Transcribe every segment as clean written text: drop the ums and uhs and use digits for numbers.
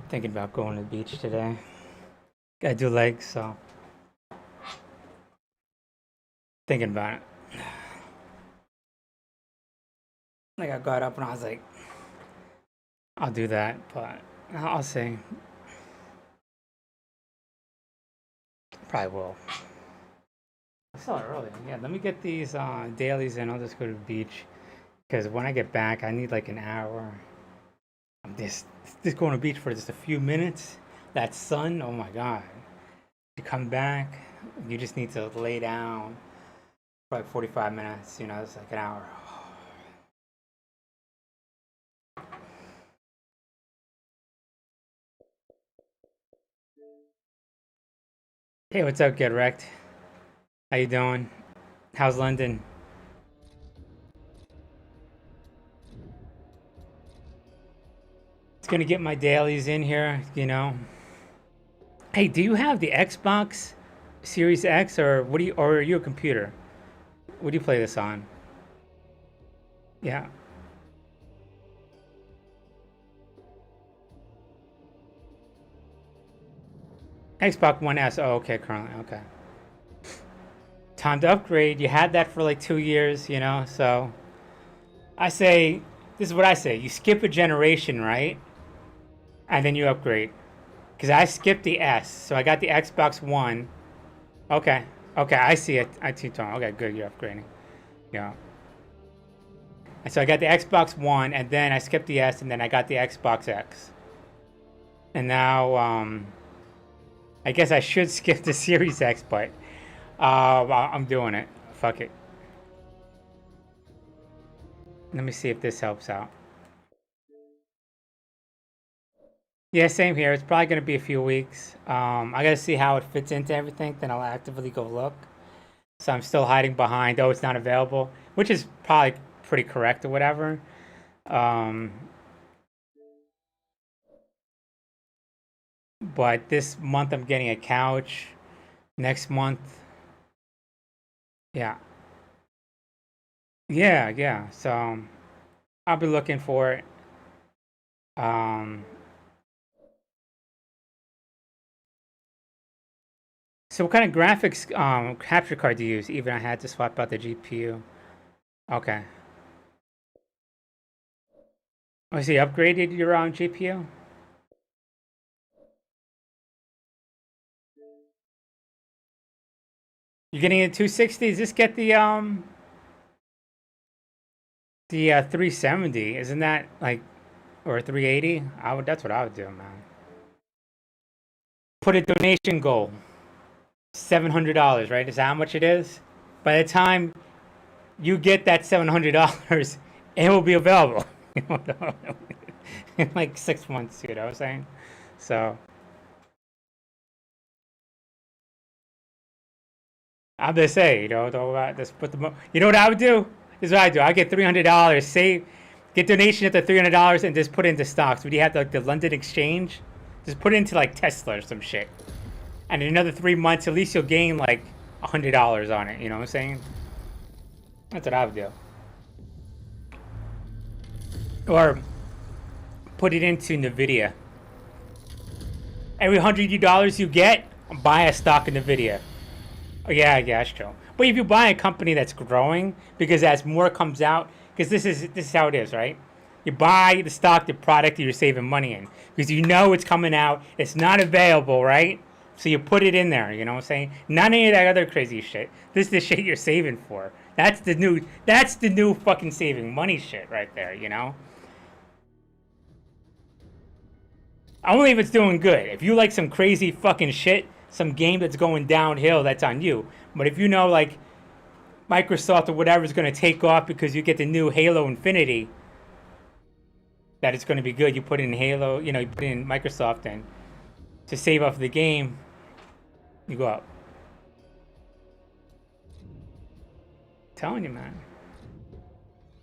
Thinking about going to the beach today. Gotta do legs, so thinking about it. Like I got up and I was like, I'll do that, but I'll see. Probably will. I saw it earlier. Yeah, let me get these dailies and I'll just go to the beach. Because when I get back, I need like an hour. I'm just going to the beach for just a few minutes. That sun, oh my god. You come back, you just need to lay down for like 45 minutes. You know, it's like an hour. Hey, what's up, Get Wrecked? How you doing? How's London? It's gonna get my dailies in here, you know. Hey, do you have the Xbox Series X, or what do you, or are you a computer? What do you play this on? Yeah. Xbox One S. Oh, okay, currently. Okay. Time to upgrade. You had that for like 2 years, you know, so I say, this is what I say. You skip a generation, right? And then you upgrade. Because I skipped the S, so I got the Xbox One. Okay. Okay, I see it. I see it. Okay, good. You're upgrading. Yeah. And so I got the Xbox One, and then I skipped the S, and then I got the Xbox X. And now, I guess I should skip the Series X, but I'm doing it. Fuck it. Let me see if this helps out. Yeah, same here. It's probably going to be a few weeks. I got to see how it fits into everything. Then I'll actively go look. So I'm still hiding behind, oh, it's not available, which is probably pretty correct or whatever. But this month I'm getting a couch. Next month, yeah. Yeah, yeah. So I'll be looking for it. Um, so what kind of graphics capture card do you use? Even I had to swap out the GPU. Okay. Oh, so you upgraded your GPU? You're getting a 260? Does this get the 370? Isn't that like, or 380? That's what I would do, man. Put a donation goal. $700, right? Is that how much it is? By the time you get that $700, it will be available. In like 6 months, you know what I'm saying? So I'm just saying, you know, just put the you know what I would do? This is what I do. I get $300, save, get donation at the $300, and just put it into stocks. Would you have like the London Exchange? Just put it into like Tesla or some shit. And in another 3 months, at least you'll gain like $100 on it. You know what I'm saying? That's what I would do. Or put it into Nvidia. Every $100 you get, buy a stock in Nvidia. Oh, yeah, that's true. But if you buy a company that's growing, because as more comes out, because this is how it is, right? You buy the stock, the product that you're saving money in, because you know it's coming out, it's not available, right? So you put it in there, you know what I'm saying? Not any of that other crazy shit. This is the shit you're saving for. That's the new fucking saving money shit right there, you know? Only if it's doing good. If you like some crazy fucking shit, some game that's going downhill, that's on you. But if you know like Microsoft or whatever is going to take off because you get the new Halo Infinity, that it's going to be good. You put in Halo, you know, you put in Microsoft, and to save off the game, you go up. I'm telling you, man.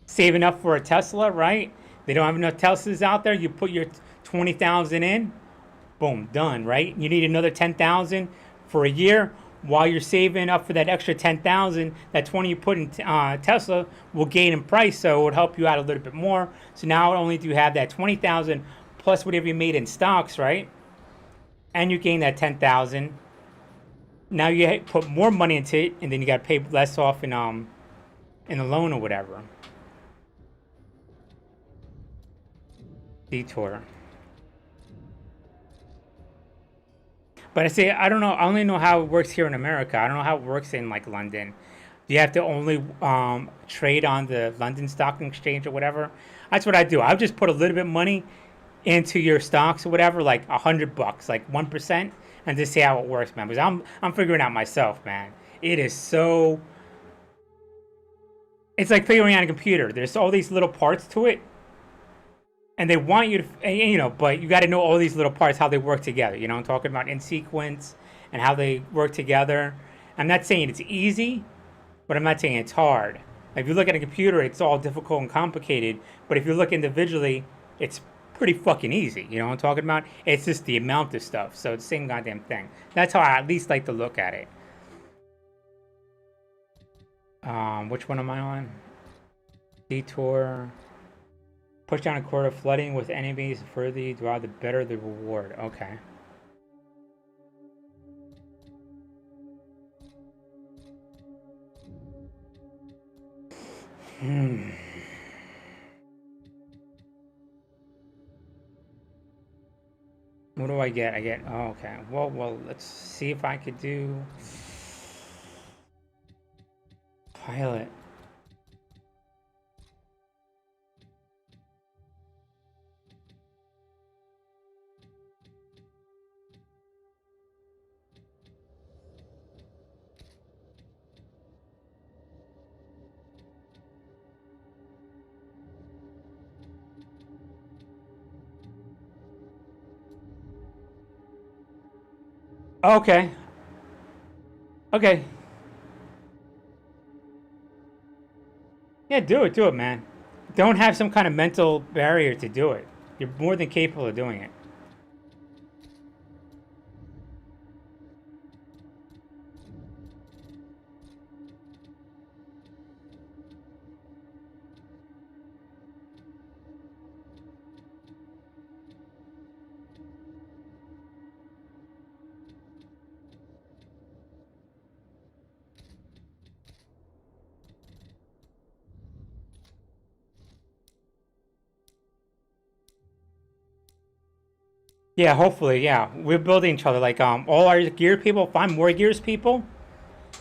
Saving up for a Tesla, right? They don't have enough Teslas out there. You put your 20,000 in, boom, done, right? You need another 10,000 for a year. While you're saving up for that extra 10,000, that 20 you put in Tesla will gain in price, so it would help you out a little bit more. So now not only do you have that 20,000 plus whatever you made in stocks, right? And you gain that 10,000. Now you put more money into it, and then you got to pay less off in the loan or whatever. Detour. But I say, I don't know. I only know how it works here in America. I don't know how it works in like London. Do you have to only trade on the London Stock Exchange or whatever? That's what I do. I'll just put a little bit of money into your stocks or whatever, like $100, like 1%, and just see how it works, man. Because I'm figuring out myself, man. It is so. It's like figuring out a computer. There's all these little parts to it, and they want you to, but you got to know all these little parts, how they work together. You know, I'm talking about in sequence and how they work together. I'm not saying it's easy, but I'm not saying it's hard. If you look at a computer, it's all difficult and complicated. But if you look individually, it's pretty fucking easy. You know what I'm talking about? It's just the amount of stuff. So it's the same goddamn thing. That's how I at least like to look at it. Which one am I on? Detour. Push down a quarter of flooding with enemies. The further you draw, the better the reward. Okay. What do I get? I get, oh, okay. Well, let's see if I could do pilot. Okay. Okay. Yeah, do it, man. Don't have some kind of mental barrier to do it. You're more than capable of doing it. Yeah, hopefully, yeah. We're building each other. Like, all our gear people, find more gears people,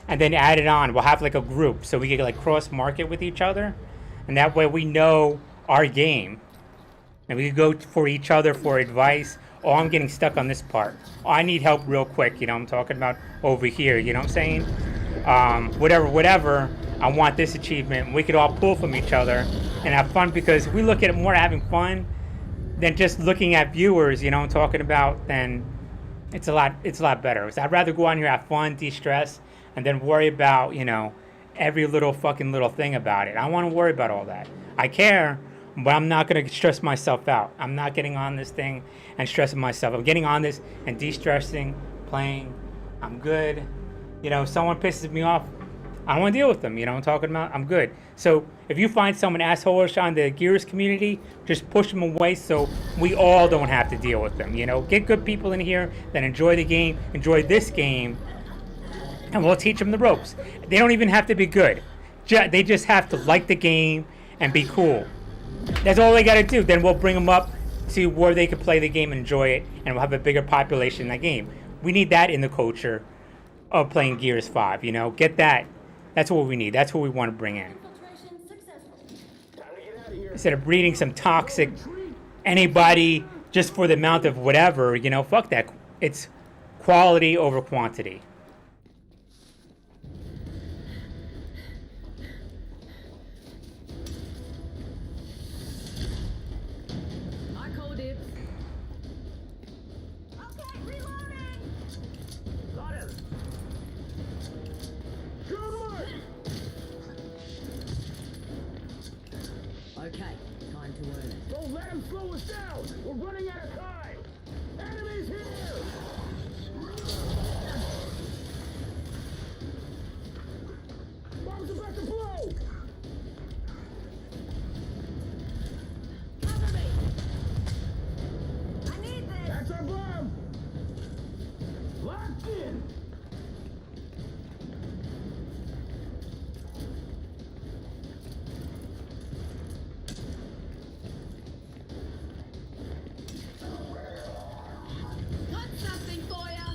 and then add it on. We'll have like a group so we can like cross market with each other, and that way we know our game, and we can go for each other for advice. Oh, I'm getting stuck on this part. Oh, I need help real quick. You know, I'm talking about over here. You know what I'm saying? Whatever. I want this achievement. We could all pull from each other and have fun, because we look at it more having fun than just looking at viewers. You know what I'm talking about? Then it's a lot better. So I'd rather go on here, have fun, de-stress, and then worry about, every little fucking little thing about it. I don't want to worry about all that. I care, but I'm not going to stress myself out. I'm not getting on this thing and stressing myself. I'm getting on this and de-stressing, playing. I'm good. If someone pisses me off, I don't want to deal with them. You know what I'm talking about? I'm good. So if you find someone assholeish on the Gears community, just push them away so we all don't have to deal with them. Get good people in here that enjoy the game, enjoy this game, and we'll teach them the ropes. They don't even have to be good. They just have to like the game and be cool. That's all they got to do. Then we'll bring them up to where they can play the game and enjoy it, and we'll have a bigger population in that game. We need that in the culture of playing Gears 5, Get that. That's what we need. That's what we want to bring in. Instead of breeding some toxic anybody just for the amount of whatever, fuck that. It's quality over quantity. above! Locked in! Got something for ya!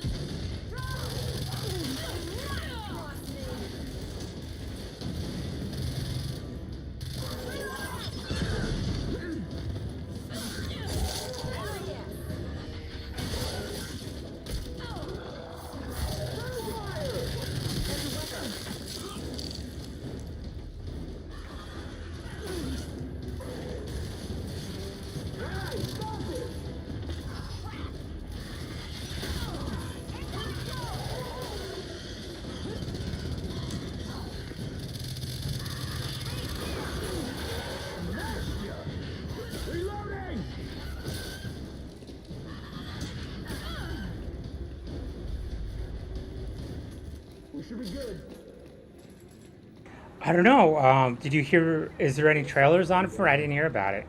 Reloading! We should be good. I don't know. Did you hear? Is there any trailers on it for? I didn't hear about it.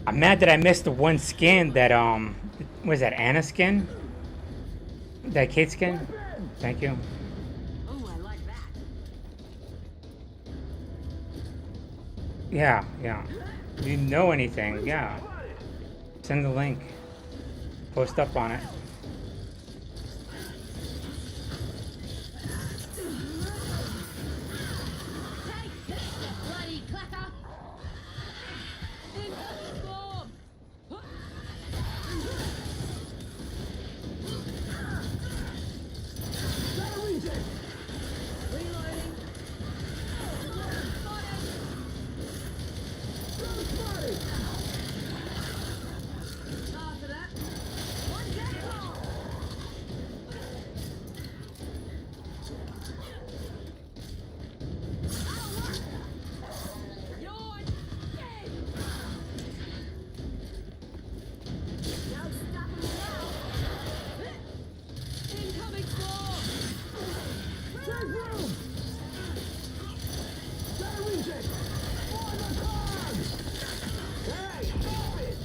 I'm mad that I missed the one skin that was that Anna skin? That Kate skin? Thank you. Oh, I like that. Yeah, yeah. If you know anything, yeah. Send the link. Post up on it. Take this, you bloody clacker! Incoming bomb! Gotta reach it! Reloading. Spotted! After that. One down! You're dead! No stopping me now! Incoming bomb! Take room! Gotta reach it! For the cog! Hey, stop it!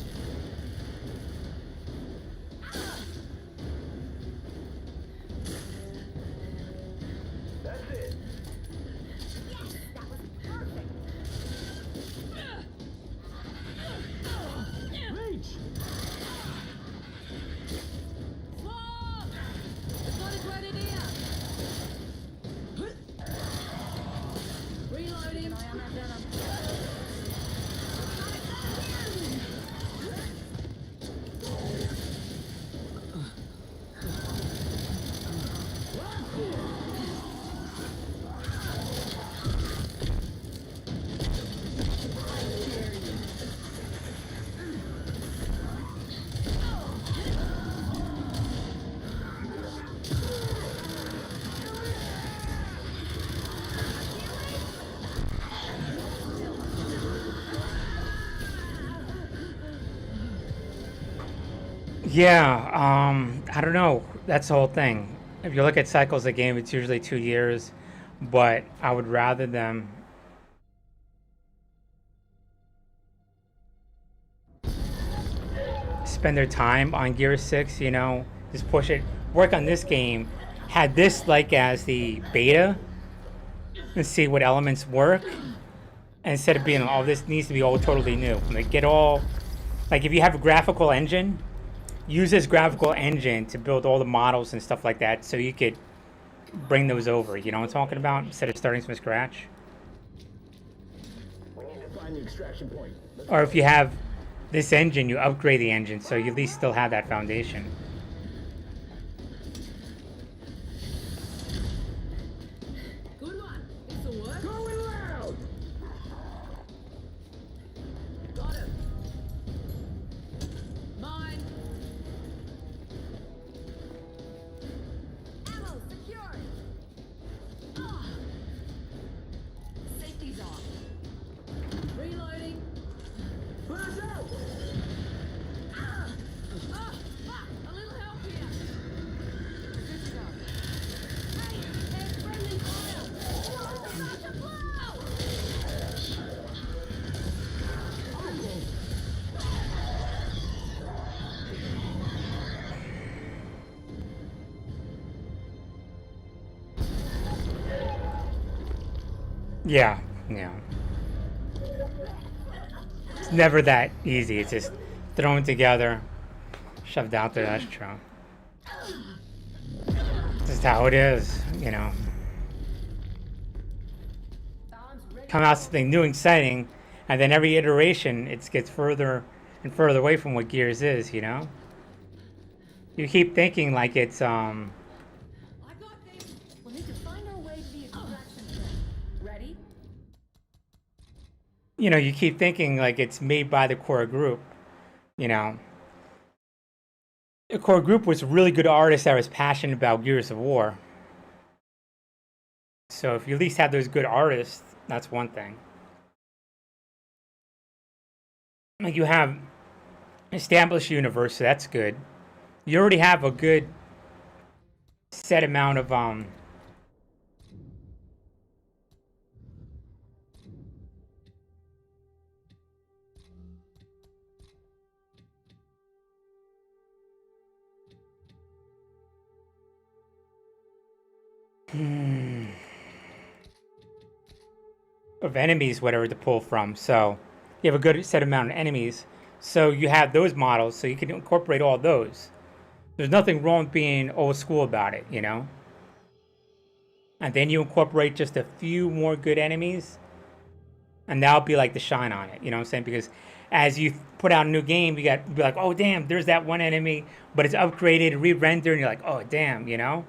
That's it. Yes, that was perfect! Reach! Bomb! Got it right in here! Reloading! Yeah, I don't know. That's the whole thing. If you look at cycles of game, it's usually 2 years, but I would rather them spend their time on Gear 6, you know, just push it, work on this game, had this like as the beta, and see what elements work, instead of being, oh, this needs to be all totally new. Like, get all, like, if you have a graphical engine, use this graphical engine to build all the models and stuff like that so you could bring those over, you know what I'm talking about? Instead of starting from scratch. Find the extraction point. Or if you have this engine, you upgrade the engine so you at least still have that foundation. Good one! This'll work! Going loud! Got him! Mine! Ammo secured! Ah. Safety's off! Reloading! Pass out! Ah! Ah! Ah! Yeah, yeah. It's never that easy. It's just thrown together, shoved out there. That's true. This is how it is, you know. Come out something new, exciting, and then every iteration it gets further and further away from what Gears is, you know. You keep thinking like it's I got this. We'll need to find our way to the extraction point. Ready? you know, you keep thinking like it's made by the core group, you know. The core group was really good artists that was passionate about Gears of War. So if you at least have those good artists, that's one thing. Like you have established universe, so that's good. You already have a good set amount of of enemies, whatever, to pull from. So you have a good set amount of enemies. So you have those models, so you can incorporate all those. There's nothing wrong with being old school about it, you know? And then you incorporate just a few more good enemies, and that'll be like the shine on it, you know what I'm saying? Because as you put out a new game, you got be like, oh damn, there's that one enemy, but it's upgraded, re-rendered, and you're like, oh damn, you know?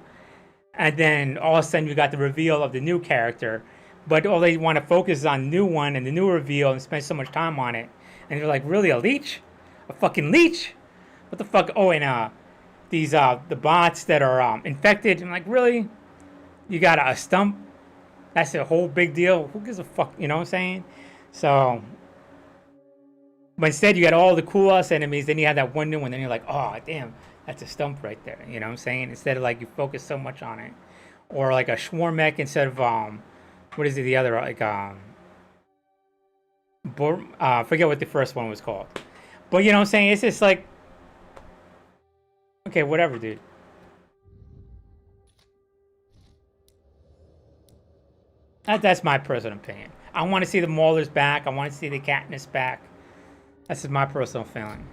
And then all of a sudden you got the reveal of the new character, but all they want to focus is on the new one and the new reveal and spend so much time on it. And you're like, really, a leech? A fucking leech? What the fuck? Oh, and these the bots that are infected. I'm like, really? You got a stump? That's a whole big deal. Who gives a fuck? You know what I'm saying? So, but instead you got all the cool ass enemies. Then you had that one new one. Then you're like, oh damn, that's a stump right there. You know what I'm saying? Instead of like you focus so much on it, or like a swarm mech instead of what is it? The other like forget what the first one was called. But you know what I'm saying? It's just like, okay, whatever, dude. That's my personal opinion. I want to see the Maulers back. I want to see the Katniss back. That's just my personal feeling.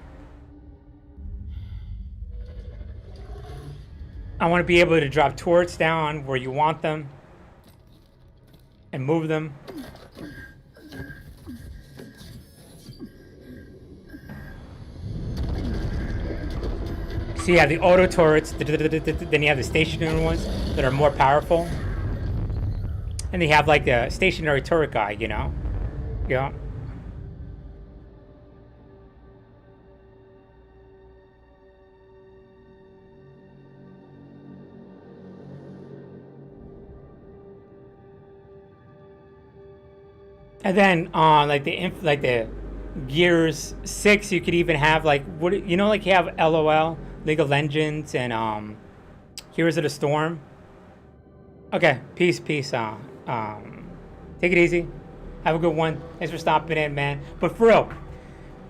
I want to be able to drop turrets down where you want them and move them. So you have the auto turrets, then you have the stationary ones that are more powerful. And they have like the stationary turret guy, you know? Yeah. And then on like the Gears 6, you could even have like what you know, like you have LOL, League of Legends, and Heroes of the Storm. Okay, peace. Take it easy. Have a good one. Thanks for stopping in, man. But for real,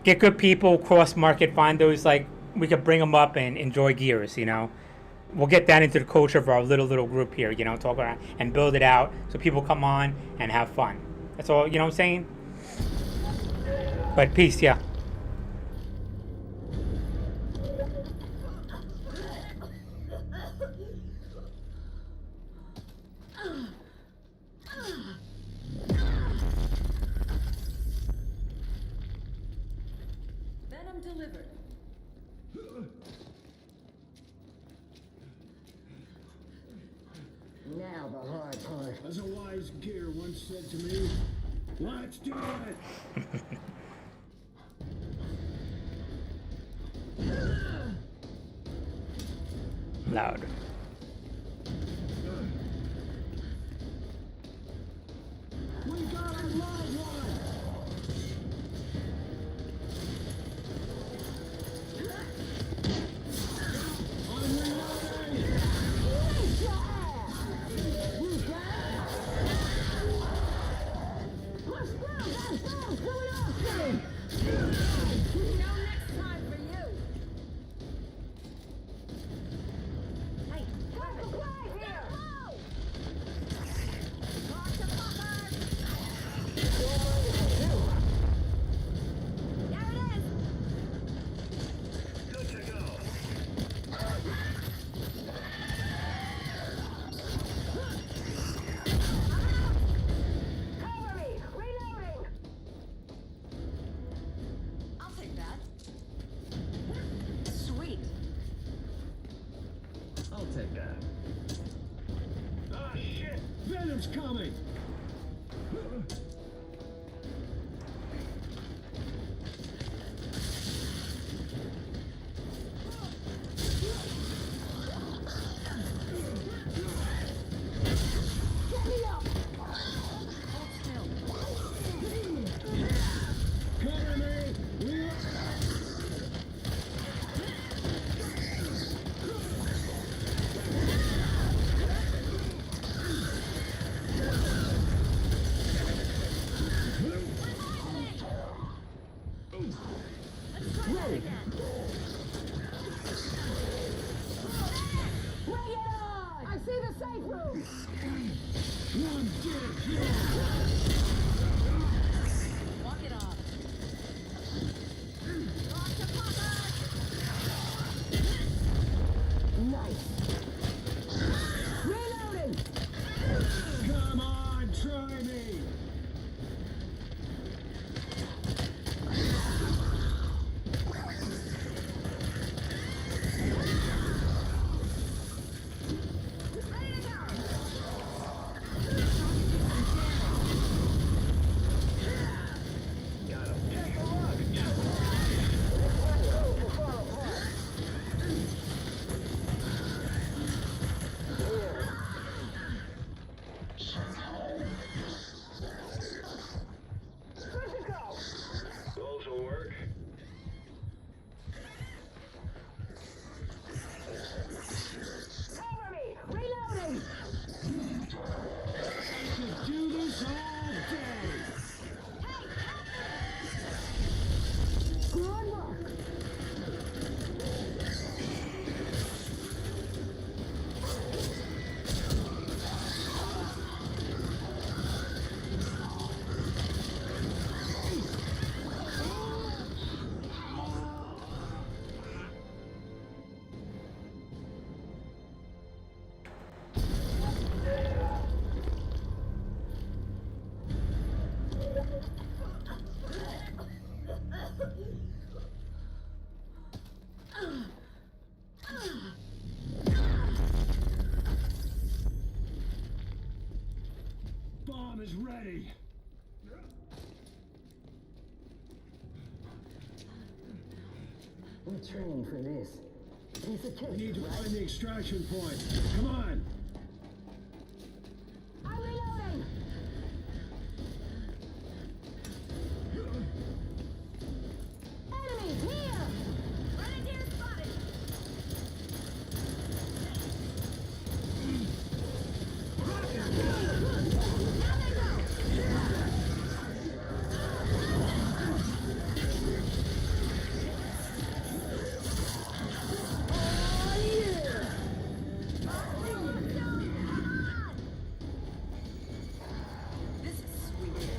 get good people, cross market, find those like we could bring them up and enjoy Gears. You know, we'll get that into the culture of our little group here. You know, talk around and build it out so people come on and have fun. That's all. You know what I'm saying? But peace, yeah. Venom delivered. Now the hard part. As a wise gear once said to me, let's do it! Loud. We got a live one! I'm reloading! Eat your ass! You got Let's go! That sounds really awesome! No next time for you. Hey, I'll take that. Ah, shit! Venom's coming! Get me up! Cover me! Let's try that again. Bring it on! I see the safe room! One dead! Walk it off. Octopus! Nice. Reloading! Come on, try me! Ready to go! Got him. Take a look. Those will work. Cover me! Reloading! Could do this all day! Good work! Bomb is ready! We're trained for this. Piece of cake. We need to find the extraction point. Come on! I'm reloading! Enemies here! Renegade spotted! Down they go! This is sweet.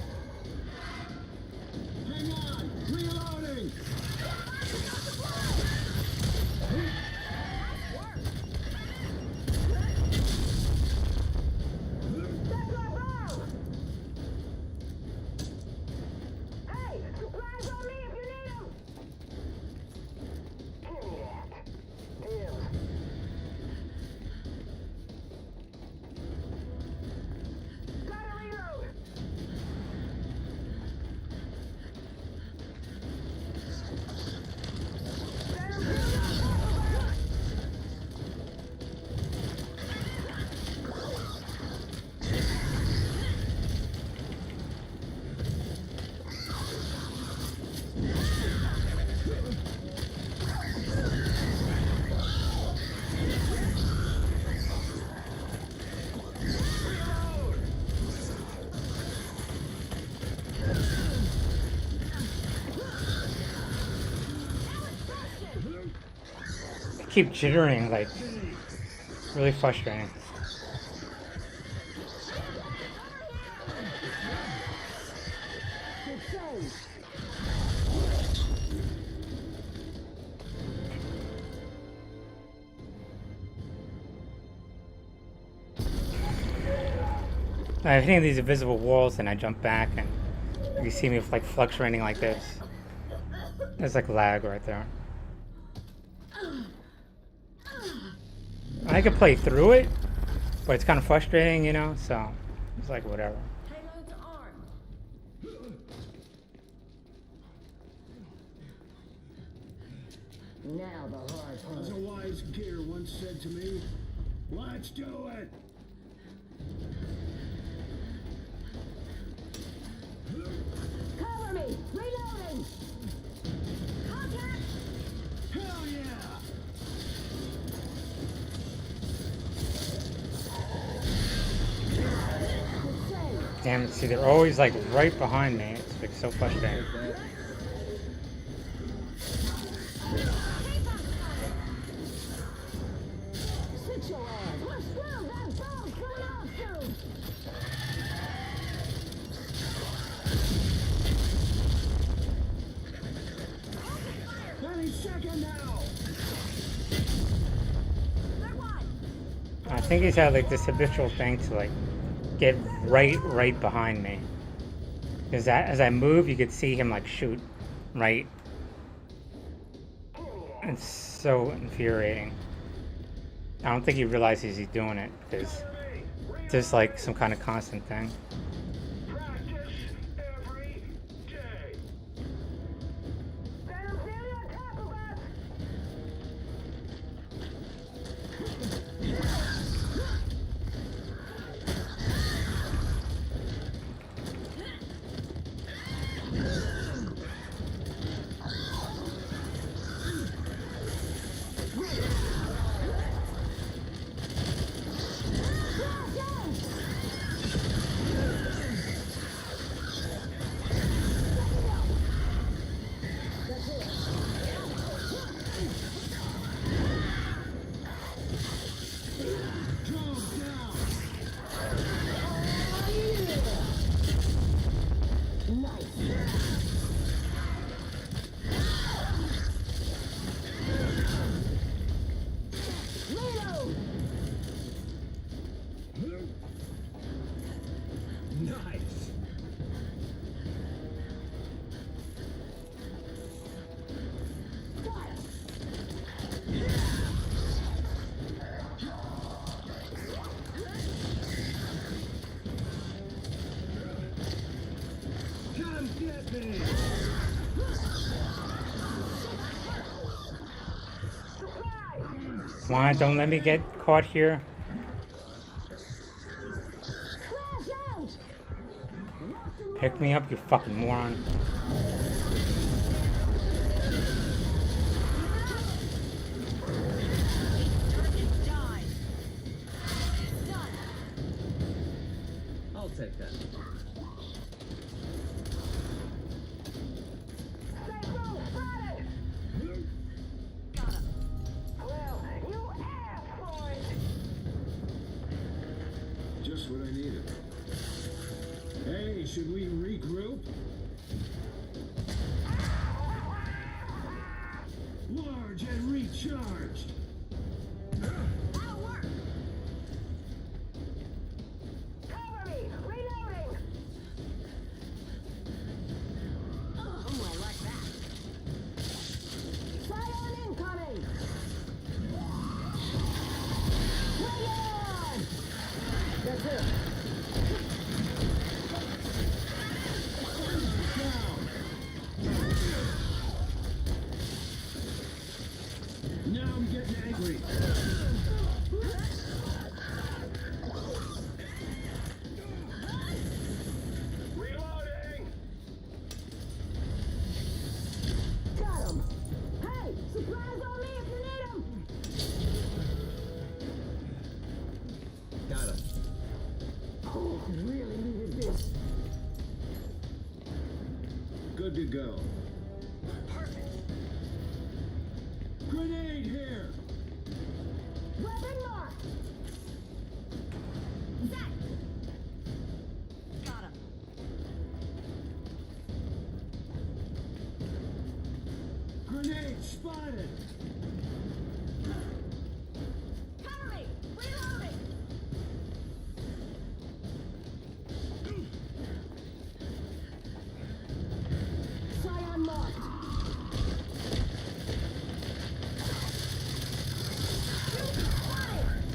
Hang on! Reloading! That's our bomb! Hey, supplies on me if you need them! Give me that. Damn. Gotta reload! Better build up, I keep jittering, like, really frustrating. I'm hitting these invisible walls and I jump back and you see me like fluctuating like this. There's like lag right there. I could play through it, but it's kind of frustrating, you know. So it's like whatever. Payloads armed. Now the hard As a part. wise gear once said to me, let's do it! Cover me! Reloading! Contact! Hell yeah! Damn it! See, they're always like right behind me. It's like so frustrating. Sit your ass! We're screwed! That bomb's coming off soon! Any second now! They're wide. I think he's had like this habitual thing to like get right behind me. Because as I move, you could see him like shoot right. It's so infuriating. I don't think he realizes he's doing it because there's like some kind of constant thing. Practice every day. Venom's nearly on top of us! Calm down! Reload! Nice! Come get me! Come on, don't let me get caught here. Crash out! Pick me up, you fucking moron. Target died. Done. I'll take that. Safe zone spotted! Got him. Well, you asked for it! Just what I needed. Hey, should we regroup? Large and recharged! That'll work. Cover me! Reloading! Oh, I like that. Scion incoming! Bring it on! That's it. Now I'm getting angry. Reloading. Got him! Hey! Supplies on me if you need them! Got him. Oh, really needed this. Good to go. Grenade here! Weapon marked! Zach. Got him. Grenade spotted! Cover me. Reloading. Scion marked! Spotted.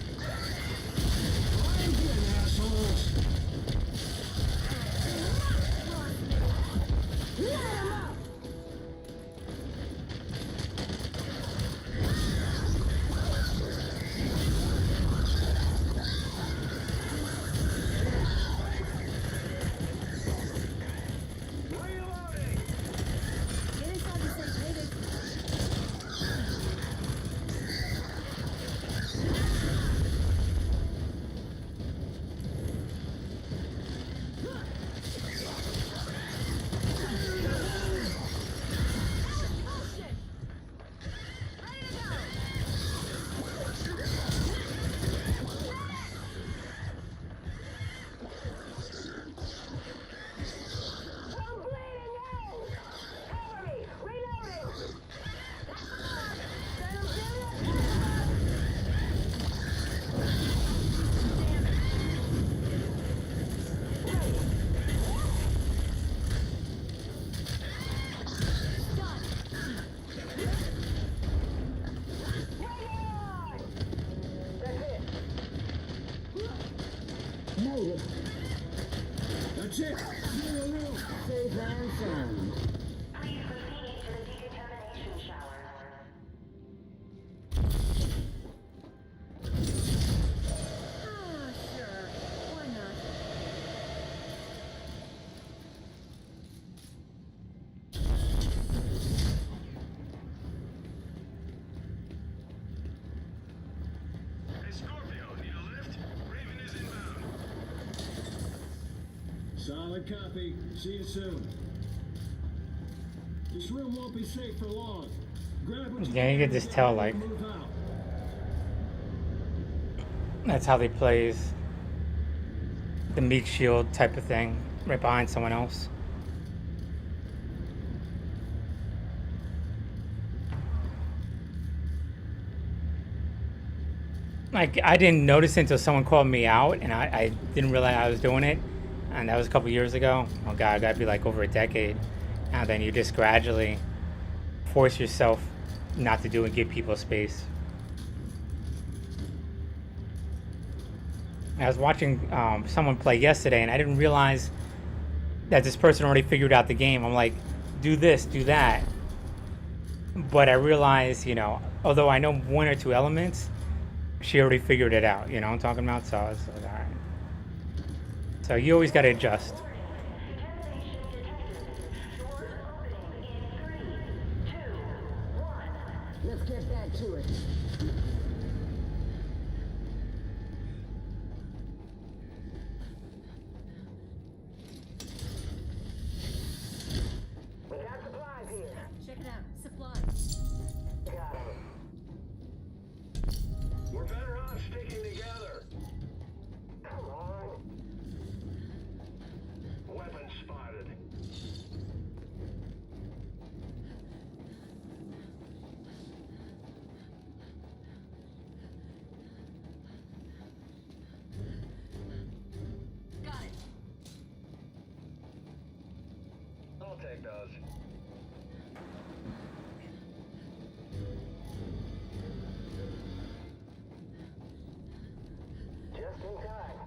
Solid copy. See you soon. This room won't be safe for long. Grab what Yeah, you can could just and tell, get ready like, to move out. that's how they plays the meek shield type of thing, right behind someone else. Like, I didn't notice it until someone called me out, and I didn't realize I was doing it. And that was a couple years ago. Oh god, that'd be like over a decade. And then you just gradually force yourself not to do and give people space. I was watching someone play yesterday, and I didn't realize that this person already figured out the game. I'm like, do this, do that. But I realized, you know, although I know one or two elements, she already figured it out. You know what I'm talking about? So I was like, all right. So you always got to adjust. Let's get back to it. We got supplies here. Check it out. Supplies. Got 'em. We're better off sticking together. Come on. Weapon spotted. Got it. I'll take those. Just in time.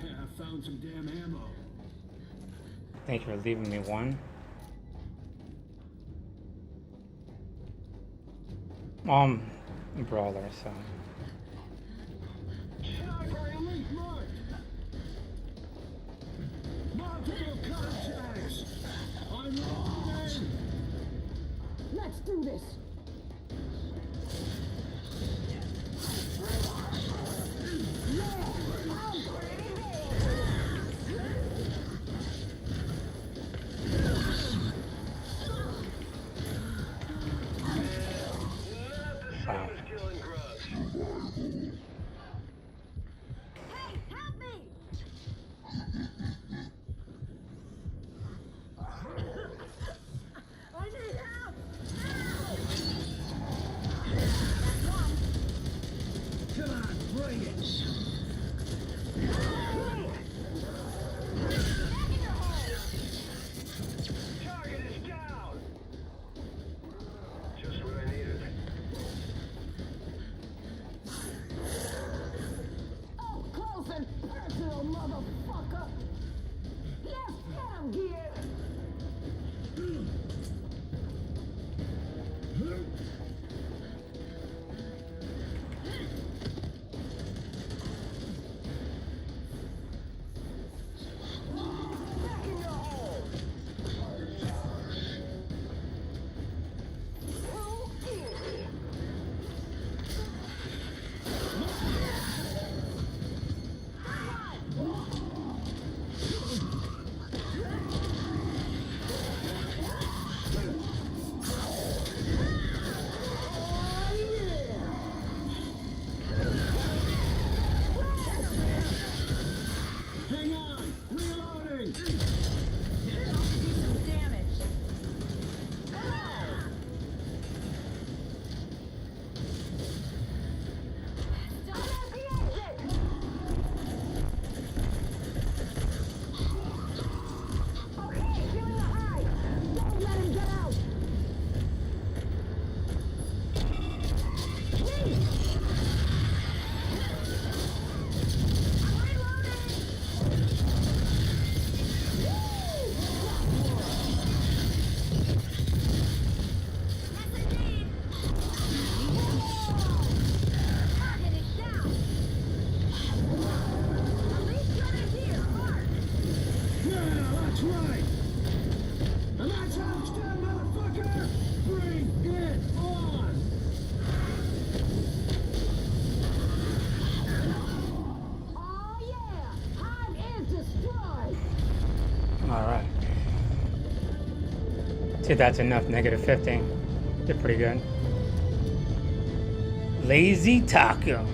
Yeah, I found some damn ammo. Thank you for leaving me one. Brawler, so. Sniper elite marked. Multiple contacts. I'm loading. Let's do this. Wow. Just killing grubs. Hey, help me! I need help! See if that's enough. Negative 50. Did pretty good. Lazy taco.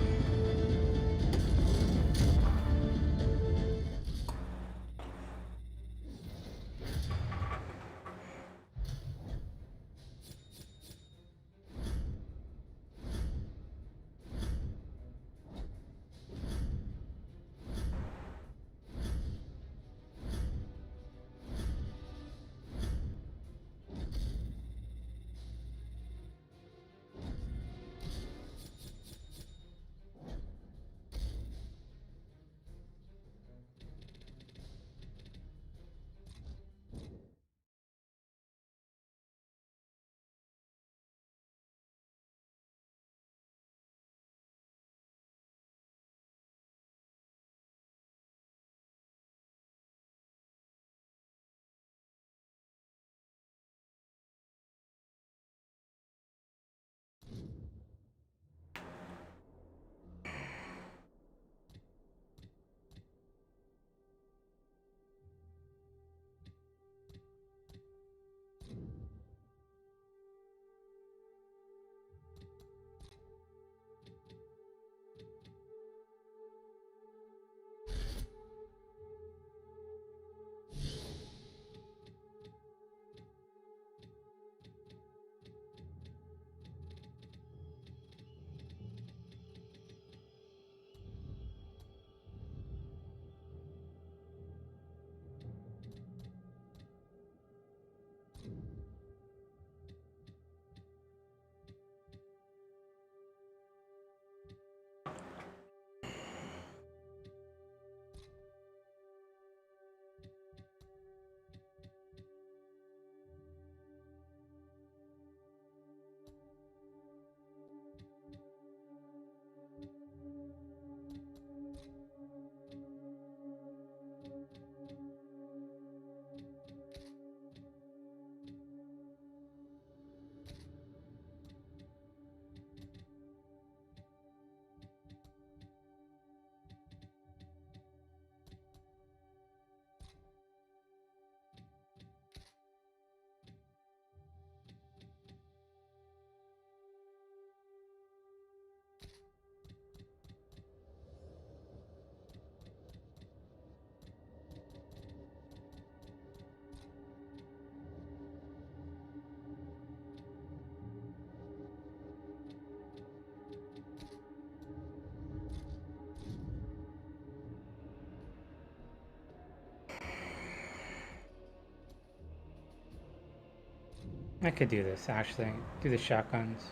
I could do this, actually. Do the shotguns.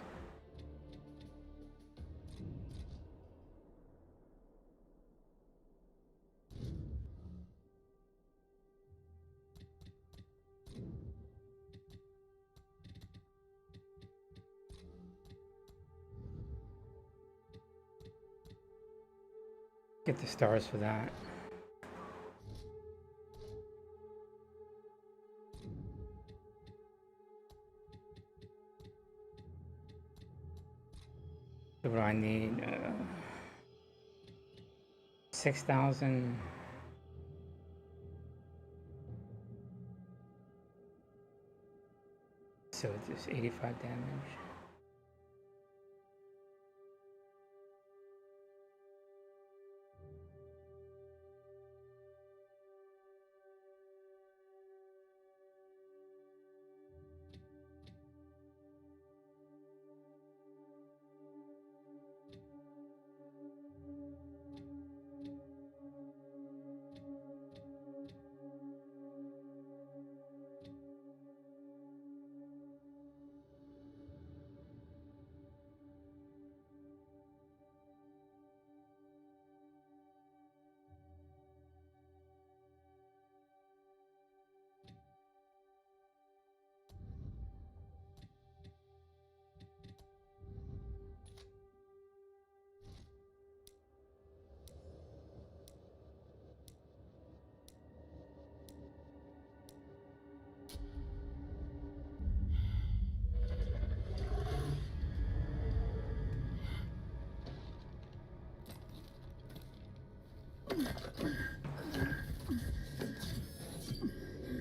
Get the stars for that. So what do I need? 6,000. So just 85 damage.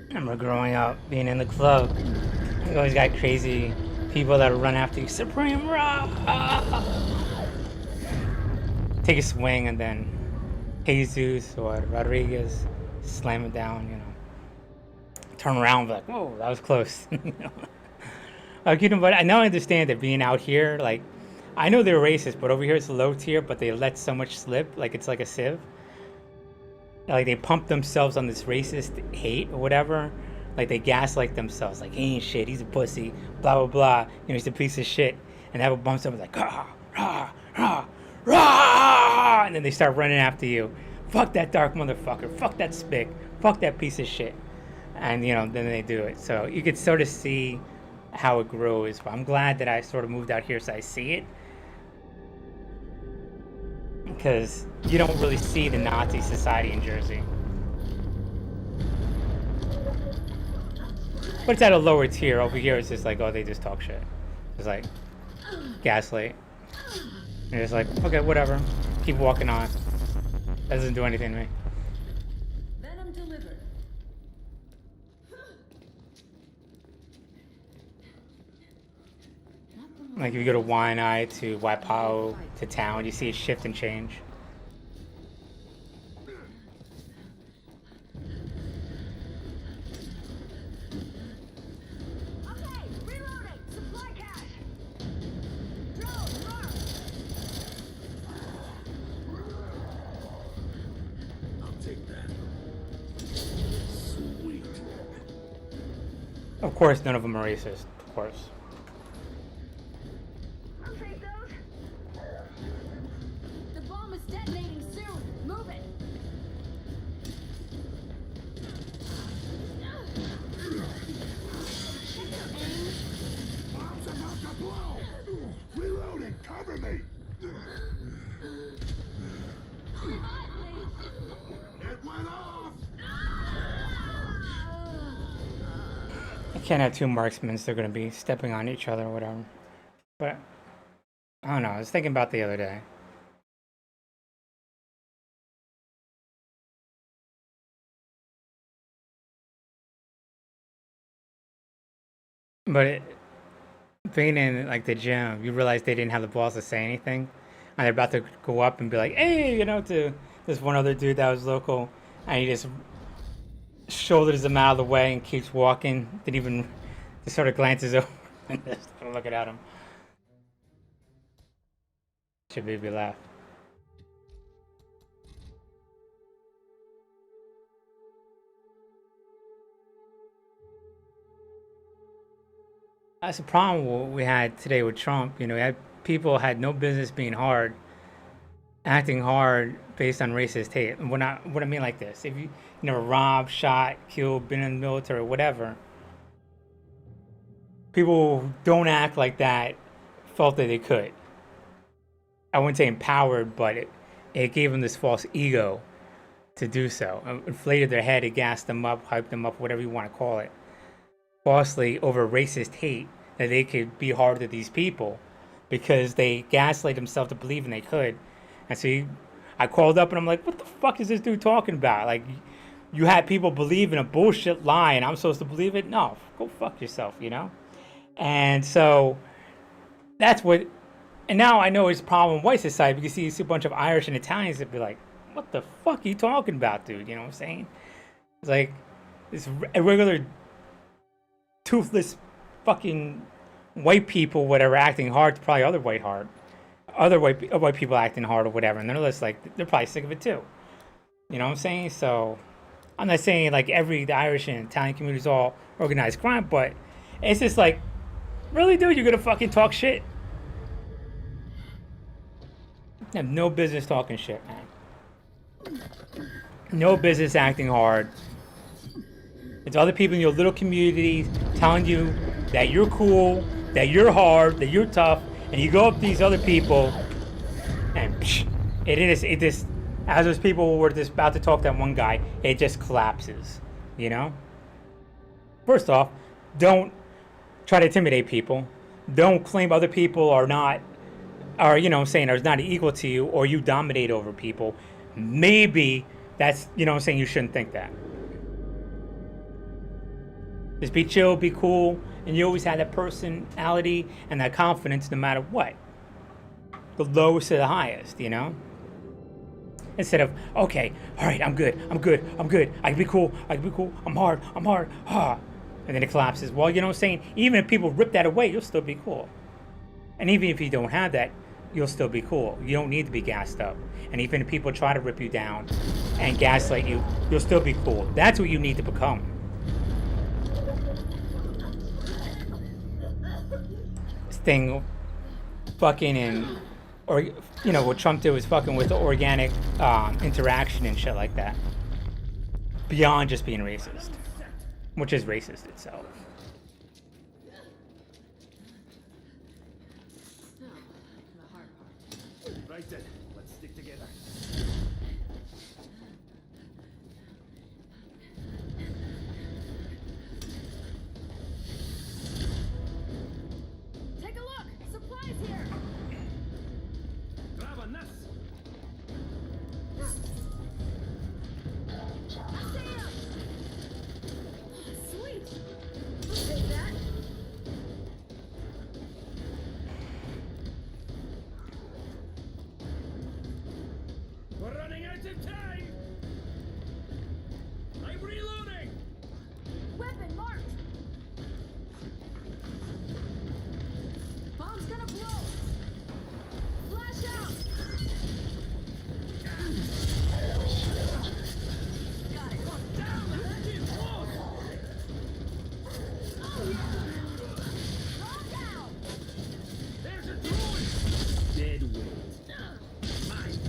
I remember growing up, being in the club, You always got crazy people that run after you. Supreme Raw! Take a swing and then Jesus or Rodriguez slam it down, you know. Turn around and be like, whoa, that was close. You know? Like, you know, but I now understand that being out here, like, I know they're racist, but over here it's low tier, but they let so much slip, like it's like a sieve. Like they pump themselves on this racist hate or whatever. Like they gaslight themselves, like he ain't shit, he's a pussy, blah blah blah. You know, he's a piece of shit, and have a bump someone like rah rah rah rah, and then they start running after you. Fuck that dark motherfucker. Fuck that spick. Fuck that piece of shit. And you know, then they do it. So you could sort of see how it grows. But I'm glad that I sort of moved out here so I see it. Because you don't really see the Nazi society in Jersey. But it's at a lower tier. Over here it's just like, oh, they just talk shit. It's like gaslight. And it's like, okay, whatever. Keep walking on. That doesn't do anything to me. Venom delivered. Like if you go to Waianae to Waipahu to town, you see it shift and change. Okay, reloading. Supply cache. Drone, mark. I'll take that. Sweet. Of course, none of them are racist. Of course. I'll take those. The bomb is detonating soon. Move it. Bomb's about to blow. Reloading. Cover me. It went off. You can't have two marksmen, they're going to be stepping on each other or whatever. But, I don't know, I was thinking about the other day. But being in, like, the gym, you realize they didn't have the balls to say anything. And they're about to go up and be like, hey, you know, to this one other dude that was local. And he just shoulders him out of the way and keeps walking. Didn't even, just sort of glances over and just looking at him. Should maybe laugh. That's the problem we had today with Trump. You know, we had people had no business being hard, acting hard based on racist hate. And what I mean like this: if you never robbed, shot, killed, been in the military, whatever, people who don't act like that felt that they could. I wouldn't say empowered, but it gave them this false ego to do so. It inflated their head, it gassed them up, hyped them up, whatever you want to call it, falsely over racist hate that they could be hard to these people because they gaslight themselves to believing they could. And so I called up and I'm like, what the fuck is this dude talking about? Like, you had people believe in a bullshit lie and I'm supposed to believe it? No, go fuck yourself, you know? And so that's what, and now I know it's a problem in white society because you see a bunch of Irish and Italians that be like, what the fuck are you talking about, dude? You know what I'm saying? It's like, this regular toothless fucking white people, whatever, acting hard, probably other white people acting hard or whatever, and they're just like, they're probably sick of it too. You know what I'm saying? So I'm not saying like the Irish and Italian community is all organized crime, but it's just like, really, dude, you're gonna fucking talk shit? You have no business talking shit, man. No business acting hard. It's other people in your little community telling you that you're cool, that you're hard, that you're tough, and you go up to these other people, and it just, as those people were just about to talk to that one guy, it just collapses, you know? First off, don't try to intimidate people. Don't claim other people are not equal to you, or you dominate over people. Maybe that's, you know what I'm saying, you shouldn't think that. Just be chill, be cool, and you always have that personality and that confidence no matter what. The lowest to the highest, you know? Instead of, okay, all right, I'm good, I can be cool, I'm hard, and then it collapses. Well, you know what I'm saying? Even if people rip that away, you'll still be cool. And even if you don't have that, you'll still be cool. You don't need to be gassed up. And even if people try to rip you down and gaslight you, you'll still be cool. That's what you need to become. This thing fucking in, or, you know, what Trump did was fucking with the organic interaction and shit like that. Beyond just being racist, which is racist itself. Right then, let's stick together. Take a look! Supplies here! Grab on this. I see him! Sweet! I'll take that. We're running out of time. I'm reloading. Weapon marked! Bomb's gonna blow! Flash out! Got it! Damn, that is close. Oh yeah! Calm down! There's a drone. Dead weight. Mine.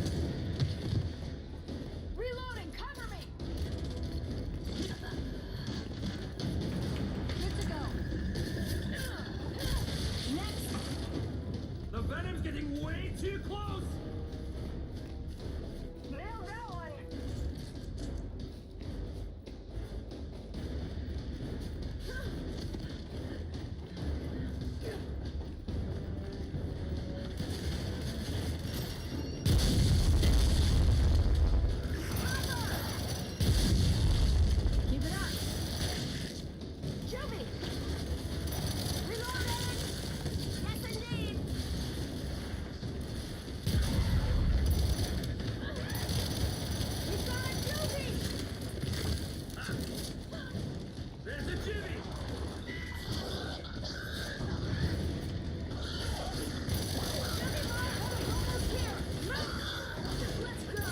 Reloading! Cover me! Good to go. Next! The venom's getting way too close. Nailed that one. Keep it up! Juvie! Reloading! Yes, indeed! We got a Juvie! There's a jimmy. Juvie mine! Almost here! Move! Let's go!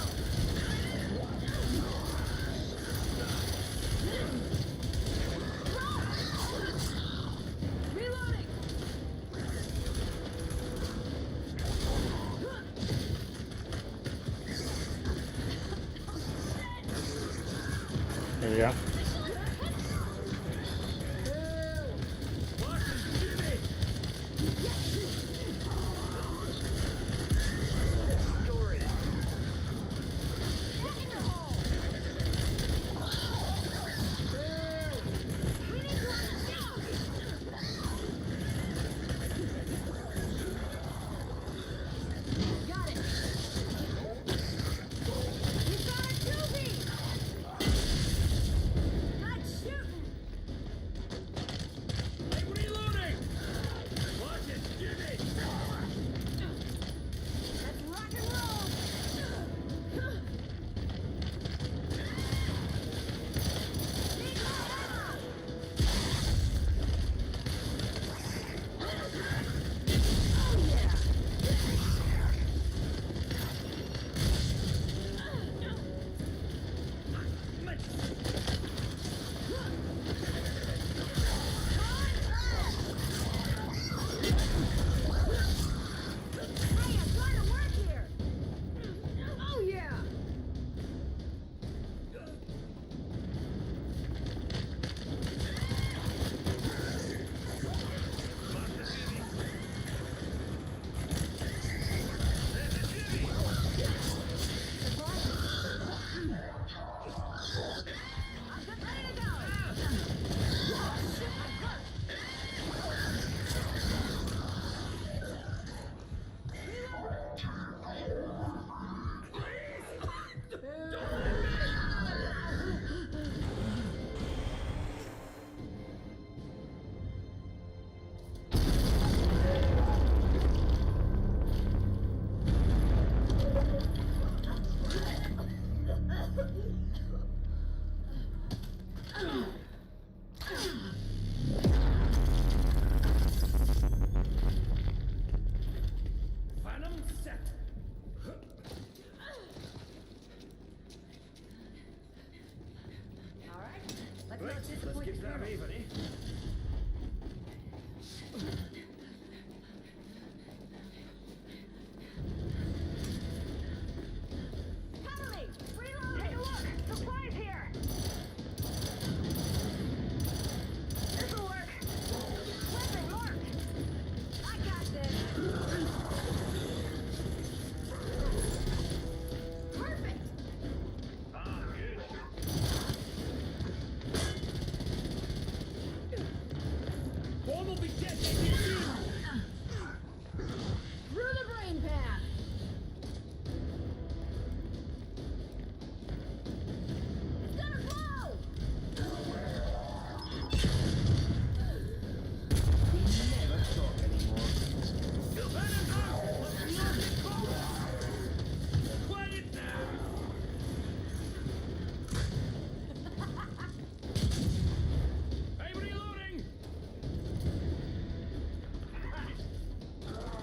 Reloading! There we go. Watch the jimmy. Storage. Back in the hole! We need to understand! Got it! We got a Juvie! Cover me! Reload! Take a look! Supplies here! This'll work! Weapon marked! I got this! Perfect! One will be dead. They get you. Through the brain path! It's gonna blow! Never talk anymore. Quiet now. Hey, reloading.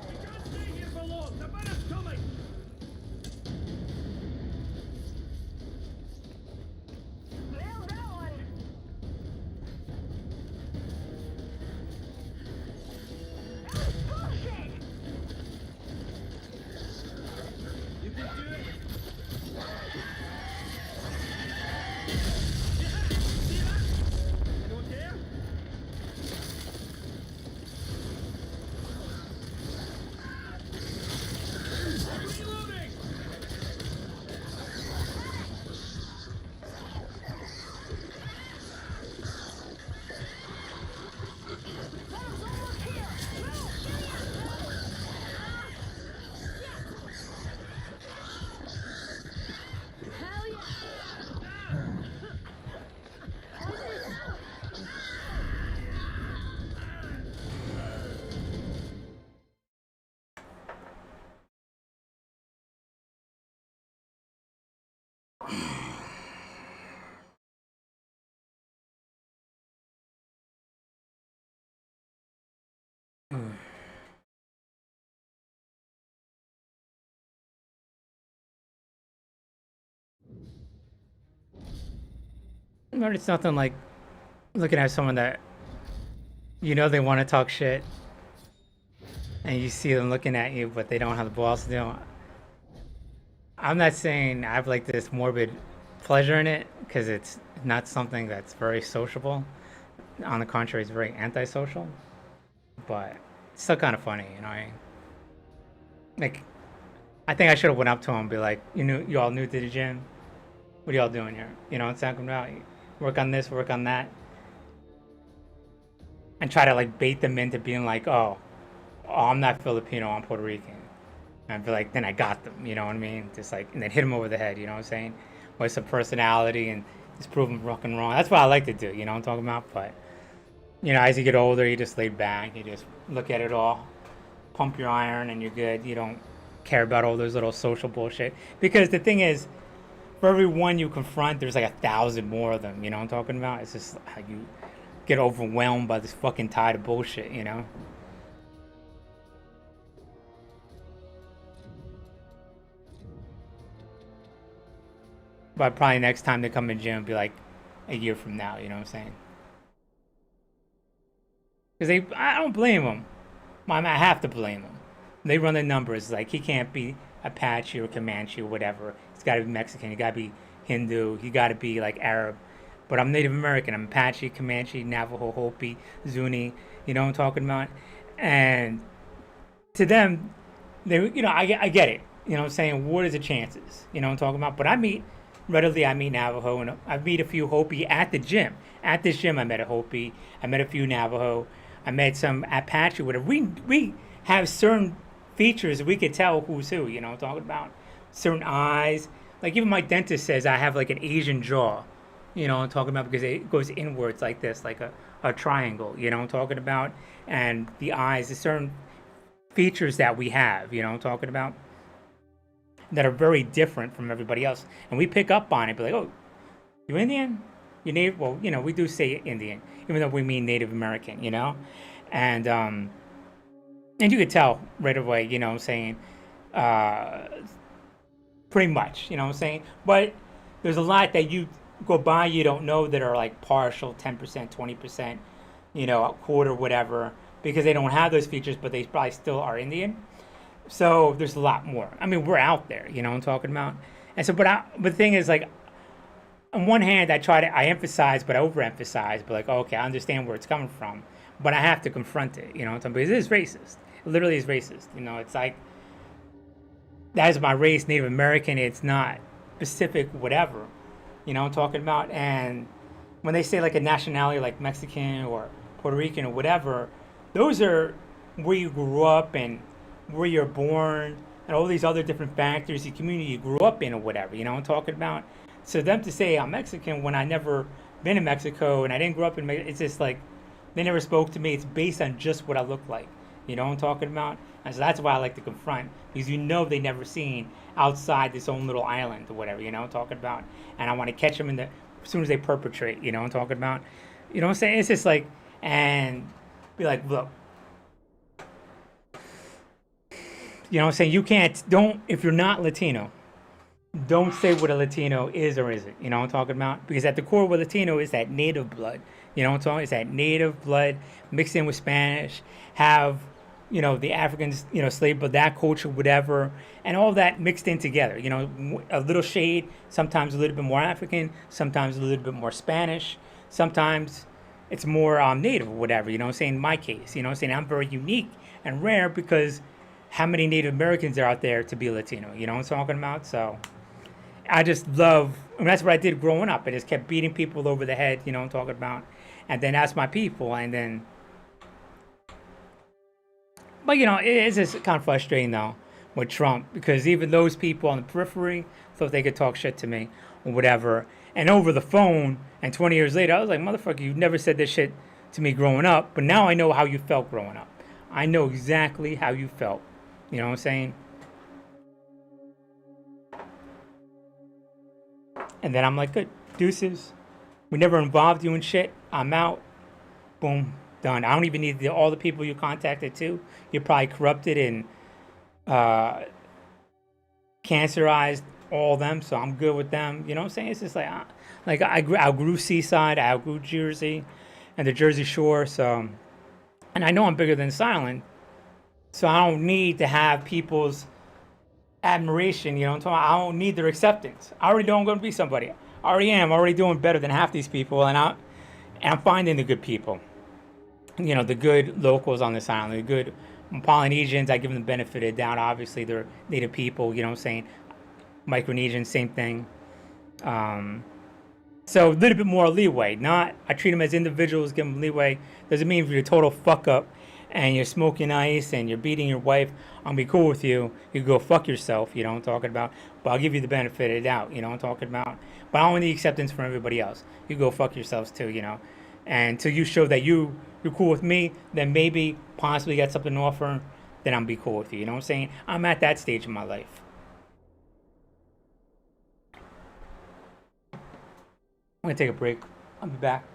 We can't stay here for long. The batter's coming. Nailed that one! That was bullshit! You can do it. Anyone care? Reloading. Batter's almost here! Move! Hell yeah! But it's nothing like looking at someone that you know they want to talk shit, and you see them looking at you, but they don't have the balls to do it. I'm not saying I have like this morbid pleasure in it because it's not something that's very sociable. On the contrary, it's very antisocial. But it's still kind of funny, you know. Like, I think I should have went up to him and be like, you all new to the gym? What are y'all doing here? You know what I'm talking about? Work on this, work on that. And try to like bait them into being like, oh, I'm not Filipino, I'm Puerto Rican. And I feel like, then I got them, you know what I mean? Just like, and then hit them over the head, you know what I'm saying? With some personality and just prove them fucking wrong. That's what I like to do, you know what I'm talking about? But, you know, as you get older, you just lay back, you just look at it all, pump your iron, and you're good. You don't care about all those little social bullshit. Because the thing is, for every one you confront, there's like 1,000 more of them, you know what I'm talking about? It's just how you get overwhelmed by this fucking tide of bullshit, you know? But probably next time they come in gym, be like a year from now, you know what I'm saying? Because I don't blame them. I have to blame them. They run the numbers. Like, he can't be Apache or Comanche or whatever. He's got to be Mexican. He got to be Hindu. He got to be like Arab. But I'm Native American. I'm Apache, Comanche, Navajo, Hopi, Zuni. You know what I'm talking about? And to them, they, you know, I get it. You know what I'm saying? What are the chances? You know what I'm talking about? But I meet Navajo, and I meet a few Hopi at the gym. At this gym, I met a Hopi. I met a few Navajo. I met some Apache. Whatever. We have certain features we could tell who's who. You know what I'm talking about? Certain eyes. Like, even my dentist says I have like an Asian jaw. You know what I'm talking about? Because it goes inwards like this, like a triangle. You know what I'm talking about? And the eyes, the certain features that we have. You know what I'm talking about? That are very different from everybody else. And we pick up on it. Be like, oh, you Indian? You Native? Well, you know, we do say Indian, even though we mean Native American, you know? And you could tell right away, you know what I'm saying? Pretty much, you know what I'm saying? But there's a lot that you go by, you don't know, that are like partial, 10%, 20%, you know, a quarter, whatever. because they don't have those features, but they probably still are Indian. So there's a lot more. I mean, we're out there, you know what I'm talking about? And so, but the thing is, like, on one hand, I emphasize, but I overemphasize, but like, okay, I understand where it's coming from, but I have to confront it, you know what I'm talking about? Because it is racist. It literally is racist. You know, it's like, that is my race, Native American. It's not specific, whatever, you know what I'm talking about? And when they say like a nationality like Mexican or Puerto Rican or whatever, those are where you grew up and where you're born and all these other different factors, the community you grew up in or whatever, you know what I'm talking about? So them to say I'm Mexican when I never been in Mexico and I didn't grow up in Mexico, it's just like they never spoke to me. It's based on just what I look like. You know what I'm talking about? And so that's why I like to confront, because you know they never seen outside this own little island or whatever, you know what I'm talking about? And I want to catch them as soon as they perpetrate, you know what I'm talking about? You know what I'm saying? It's just like, and be like, look, you know what I'm saying? You can't, if you're not Latino, don't say what a Latino is or isn't. You know what I'm talking about? Because at the core, what Latino is that native blood. You know what I'm talking? It's that native blood mixed in with Spanish, have, you know, the Africans, you know, slave, but that culture, whatever, and all that mixed in together. You know, a little shade, sometimes a little bit more African, sometimes a little bit more Spanish, sometimes it's more native or whatever. You know what I'm saying? In my case, you know what I'm saying? I'm very unique and rare because how many Native Americans are out there to be Latino? You know what I'm talking about? So I just love, I mean, that's what I did growing up. I just kept beating people over the head, you know what I'm talking about? And then that's my people. And then, but you know, it's just kind of frustrating though with Trump, because even those people on the periphery thought they could talk shit to me or whatever. And over the phone, and 20 years later, I was like, motherfucker, you never said this shit to me growing up, but now I know how you felt growing up. I know exactly how you felt. You know what I'm saying? And then I'm like, good, deuces. We never involved you in shit. I'm out. Boom, done. I don't even need all the people you contacted too. You're probably corrupted and cancerized all of them, so I'm good with them. You know what I'm saying? It's just like I outgrew Seaside, I outgrew Jersey, and the Jersey Shore. So, and I know I'm bigger than Silent, so I don't need to have people's admiration. You know what I'm talking about? I don't need their acceptance. I already know I'm going to be somebody. I already am. I'm already doing better than half these people, and I'm finding the good people. You know, the good locals on this island, the good Polynesians. I give them the benefit of the doubt. Obviously, they're native people. You know what I'm saying? Micronesians, same thing. So a little bit more leeway. Not, I treat them as individuals, give them leeway. Doesn't mean if you're a total fuck up and you're smoking ice and you're beating your wife, I'll be cool with you. You go fuck yourself, you know what I'm talking about. But I'll give you the benefit of the doubt, you know what I'm talking about. But I don't need acceptance from everybody else. You go fuck yourselves too, you know. And until you show that you're cool with me, then maybe possibly got something to offer, then I'll be cool with you. You know what I'm saying? I'm at that stage in my life. I'm gonna take a break. I'll be back.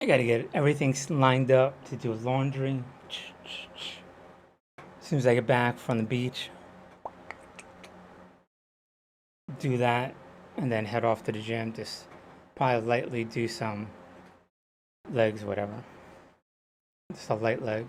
I gotta get everything lined up to do laundry. As soon as I get back from the beach, do that, and then head off to the gym. Just probably lightly do some legs, whatever. Just a light leg.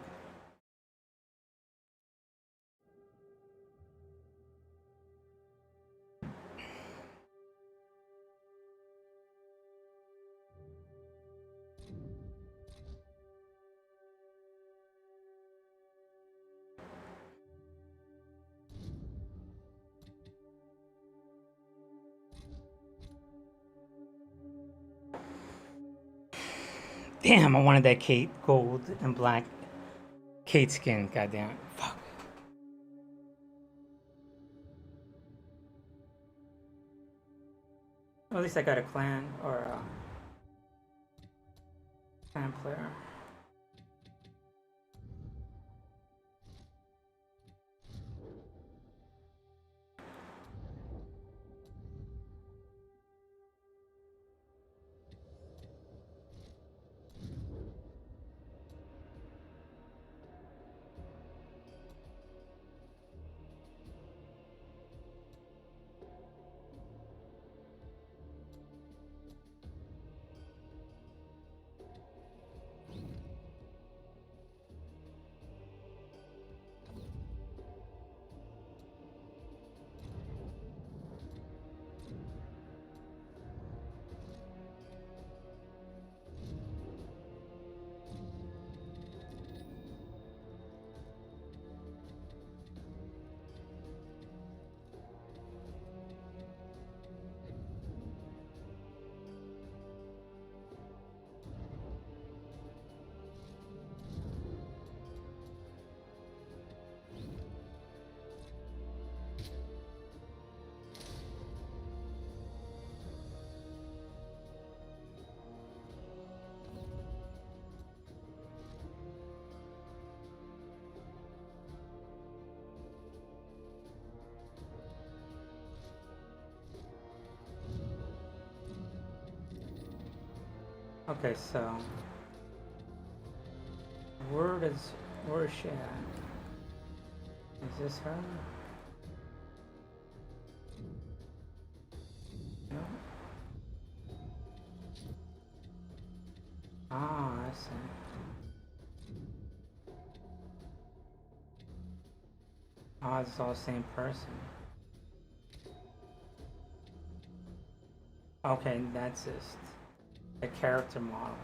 Damn, I wanted that Kate gold and black Kate skin. Goddamn it. Fuck. Well, at least I got a clan or a clan player. Okay, so where is she at? Is this her? No. Ah, I see. Oh, it's all the same person. Okay, that's just a character model.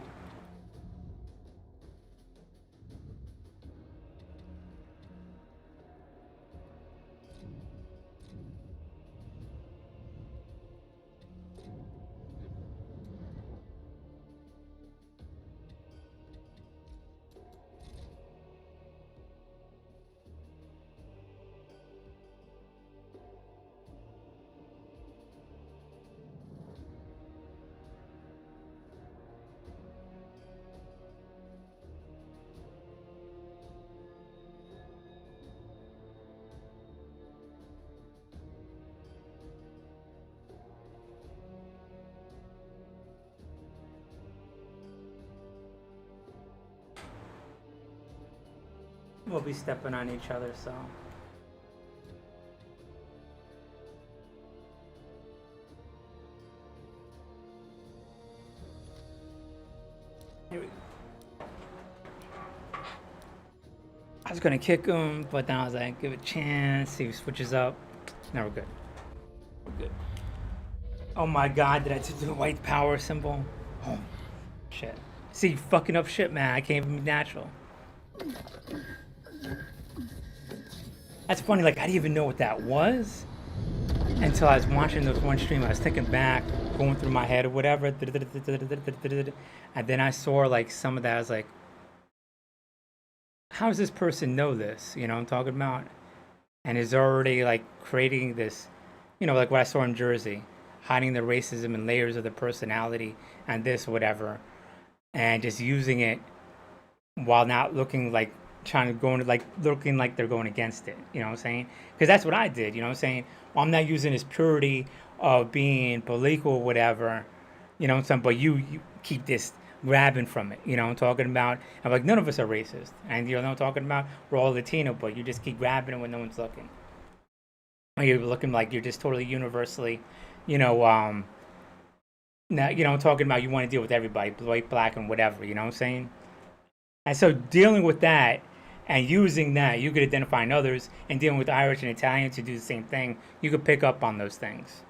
We'll be stepping on each other, so. Here we go. I was gonna kick him, but then I was like, give it a chance, see if he switches up. Now we're good. We're good. Oh my god, did I do the white power symbol? Oh, shit. See, fucking up shit, man. I can't even be natural. That's funny, like, I didn't even know what that was until I was watching this one stream. I was thinking back, going through my head or whatever, and then I saw, like, some of that. I was like, how does this person know this? You know what I'm talking about? And is already, like, creating this, you know, like what I saw in Jersey, hiding the racism and layers of the personality and this, whatever, and just using it while not looking like trying to go into like looking like they're going against it, you know what I'm saying? Because that's what I did, you know what I'm saying? Well, I'm not using this purity of being political or whatever, you know what I'm saying? But you keep this grabbing from it. You know what I'm talking about? I'm like, none of us are racist. And you know what I'm talking about? We're all Latino, but you just keep grabbing it when no one's looking. Or you're looking like you're just totally universally, you know, now, you know, I'm talking about you want to deal with everybody, white, black, and whatever, you know what I'm saying? And so dealing with that and using that, you could identify others, and dealing with Irish and Italians who do the same thing, you could pick up on those things.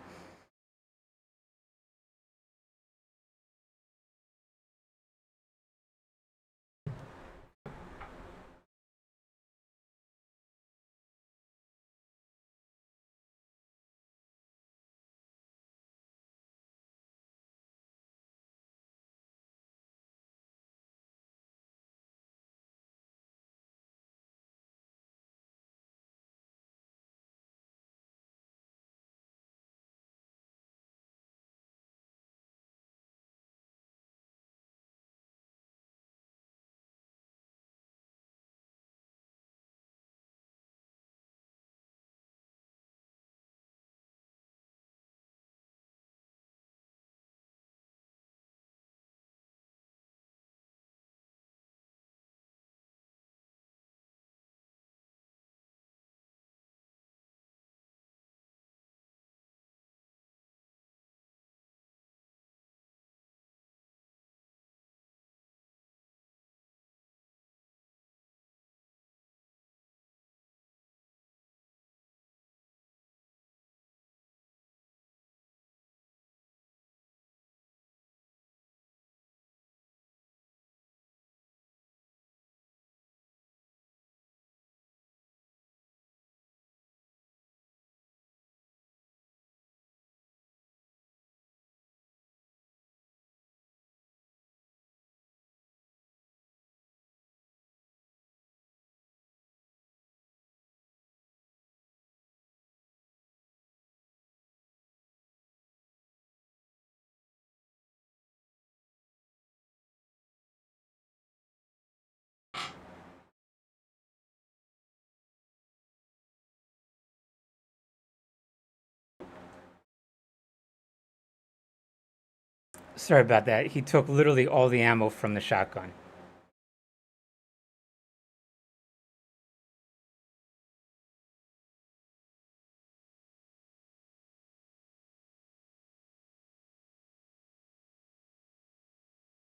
Sorry about that. He took literally all the ammo from the shotgun.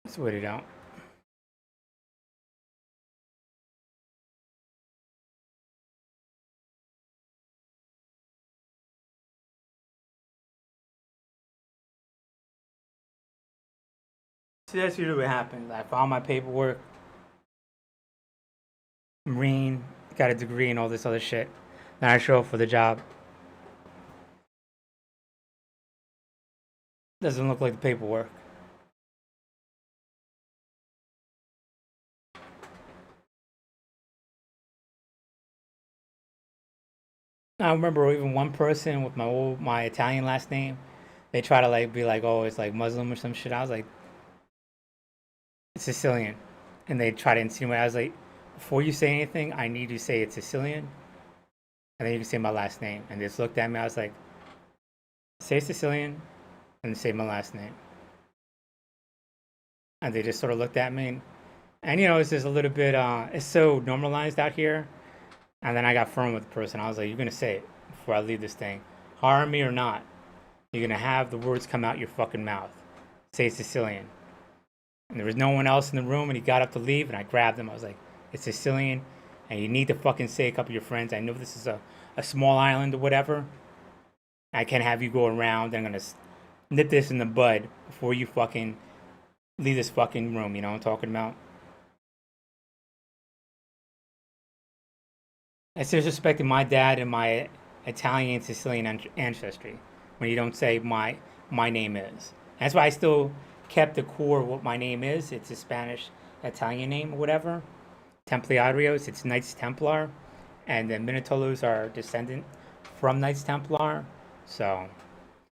That's what it out. See, that's usually what happens. I found my paperwork, Marine, got a degree and all this other shit. Then I show up for the job. Doesn't look like the paperwork. I remember even one person with my Italian last name. They try to like be like, oh, it's like Muslim or some shit. I was like, it's Sicilian, and they try to insinuate. I was like, before you say anything, I need you to say it's Sicilian, and then you can say my last name. And they just looked at me. I was like, say Sicilian, and say my last name. And they just sort of looked at me, and you know, it's just a little bit. It's so normalized out here. And then I got firm with the person. I was like, you're gonna say it before I leave this thing, hire me or not. You're gonna have the words come out your fucking mouth. Say Sicilian. And there was no one else in the room, and he got up to leave, and I grabbed him. I was like, it's Sicilian, and you need to fucking say a couple of your friends. I know this is a small island or whatever. I can't have you go around. I'm gonna nip this in the bud before you fucking leave this fucking room. You know what I'm talking about? It's disrespecting my dad and my Italian and Sicilian ancestry when you don't say my name is. That's why I still kept the core of what my name is. It's a Spanish Italian name or whatever. Templarios, it's Knights Templar, and the Minatolos are descendant from Knights Templar. So,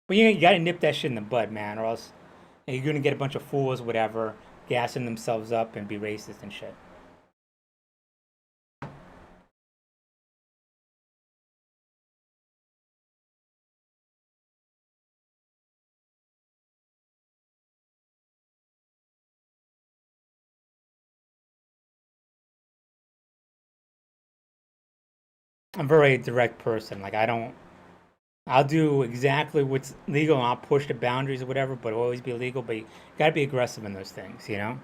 but you gotta nip that shit in the bud, man, or else you're gonna get a bunch of fools, whatever, gassing themselves up and be racist and shit. I'm a very direct person. Like I don't. I'll do exactly what's legal and I'll push the boundaries or whatever, but it'll always be legal. But you gotta be aggressive in those things, you know.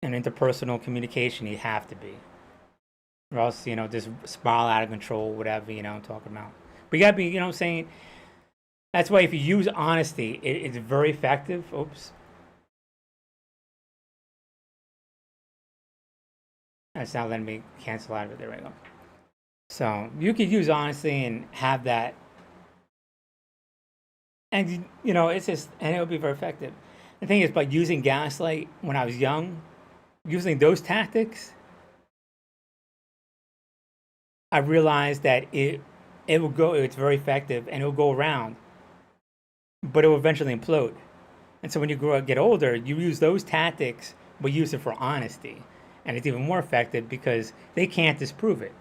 And interpersonal communication, you have to be, or else just spiral out of control, whatever I'm talking about. But you gotta be, what I'm saying. That's why if you use honesty, it's very effective. Oops. That's not letting me cancel out of it. There we go. So you could use honesty and have that, and it's just, and it'll be very effective. The thing is, by using gaslight when I was young, using those tactics, I realized that it will go. It's very effective, and it will go around, but it will eventually implode. And so when you get older, you use those tactics, but use it for honesty, and it's even more effective because they can't disprove it.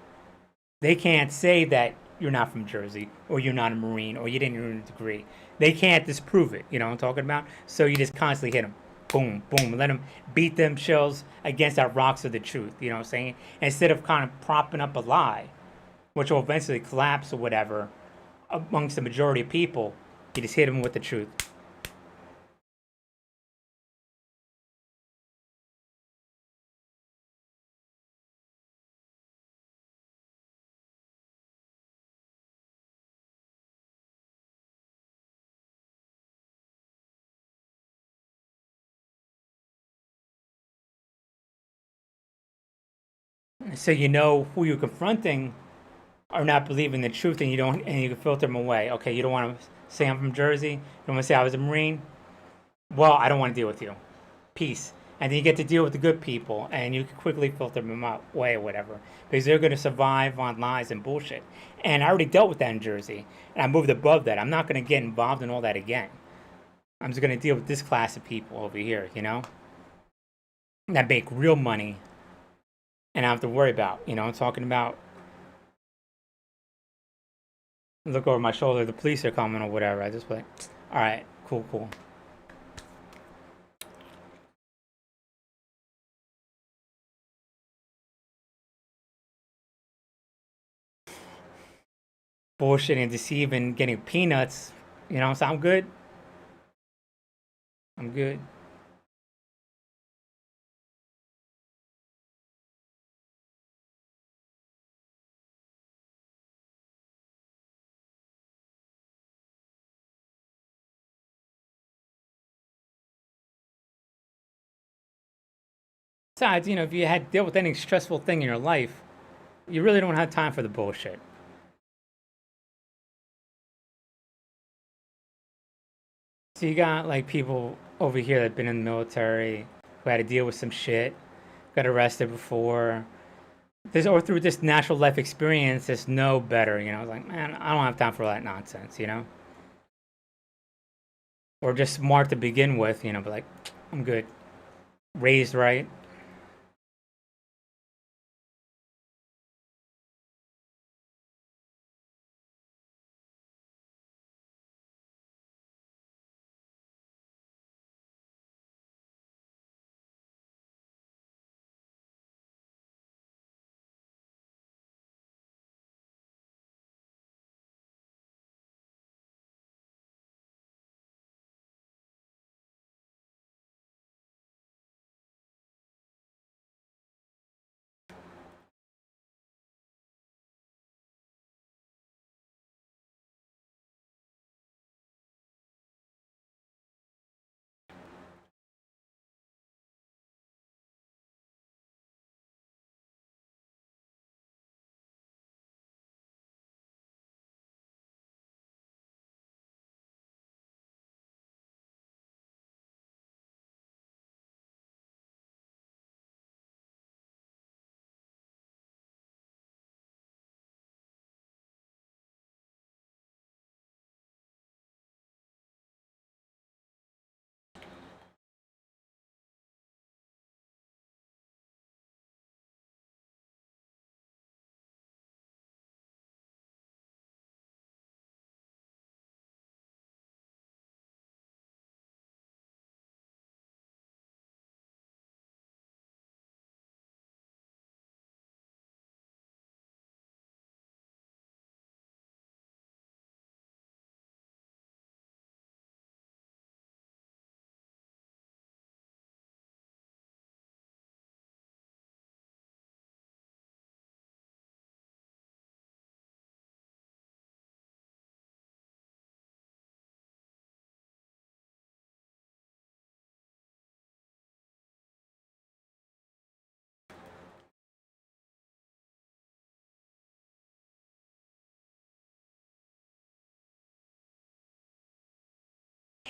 They can't say that you're not from Jersey or you're not a Marine or you didn't earn a degree. They can't disprove it. You know what I'm talking about? So you just constantly hit them. Boom, boom. Let them beat themselves against that rocks of the truth. You know what I'm saying? Instead of kind of propping up a lie, which will eventually collapse or whatever amongst the majority of people, you just hit them with the truth. So you know who you're confronting are not believing the truth, and you can filter them away. Okay, you don't want to say I'm from Jersey. You don't want to say I was a Marine. Well, I don't want to deal with you. Peace. And then you get to deal with the good people, and you can quickly filter them away or whatever, because they're going to survive on lies and bullshit. And I already dealt with that in Jersey, and I moved above that. I'm not going to get involved in all that again. I'm just going to deal with this class of people over here, that make real money, and I don't have to worry about, I'm talking about. Look over my shoulder, the police are coming or whatever. I just like, all right, cool, cool. Bullshitting, deceiving, getting peanuts. So I'm good. I'm good. Besides, if you had dealt with any stressful thing in your life, you really don't have time for the bullshit. So you got like people over here that've been in the military who had to deal with some shit, got arrested before. This or through this natural life experience, just know better. It's like, man, I don't have time for all that nonsense. Or just smart to begin with, but like, I'm good. Raised right.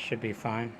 Should be fine.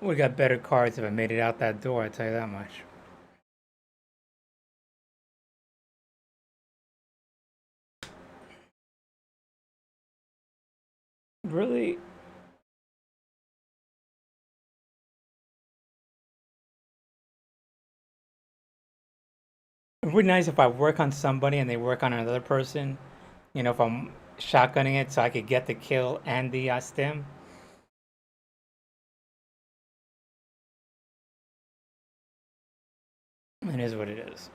We got better cards if I made it out that door, I tell you that much. Really? It would be nice if I work on somebody and they work on another person. You know, if I'm shotgunning it so I could get the kill and the stim. It is what it is.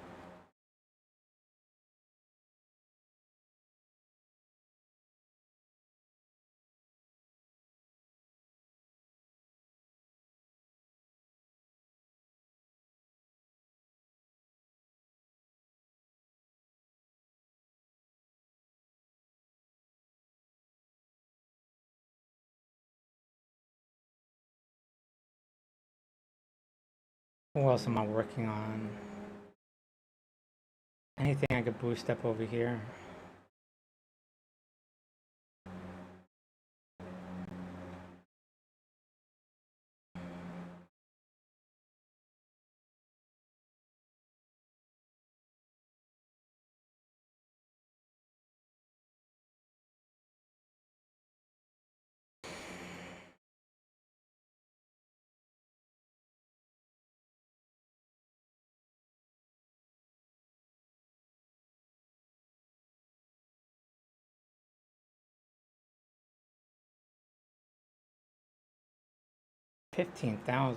What else am I working on? Anything I could boost up over here? $15,000.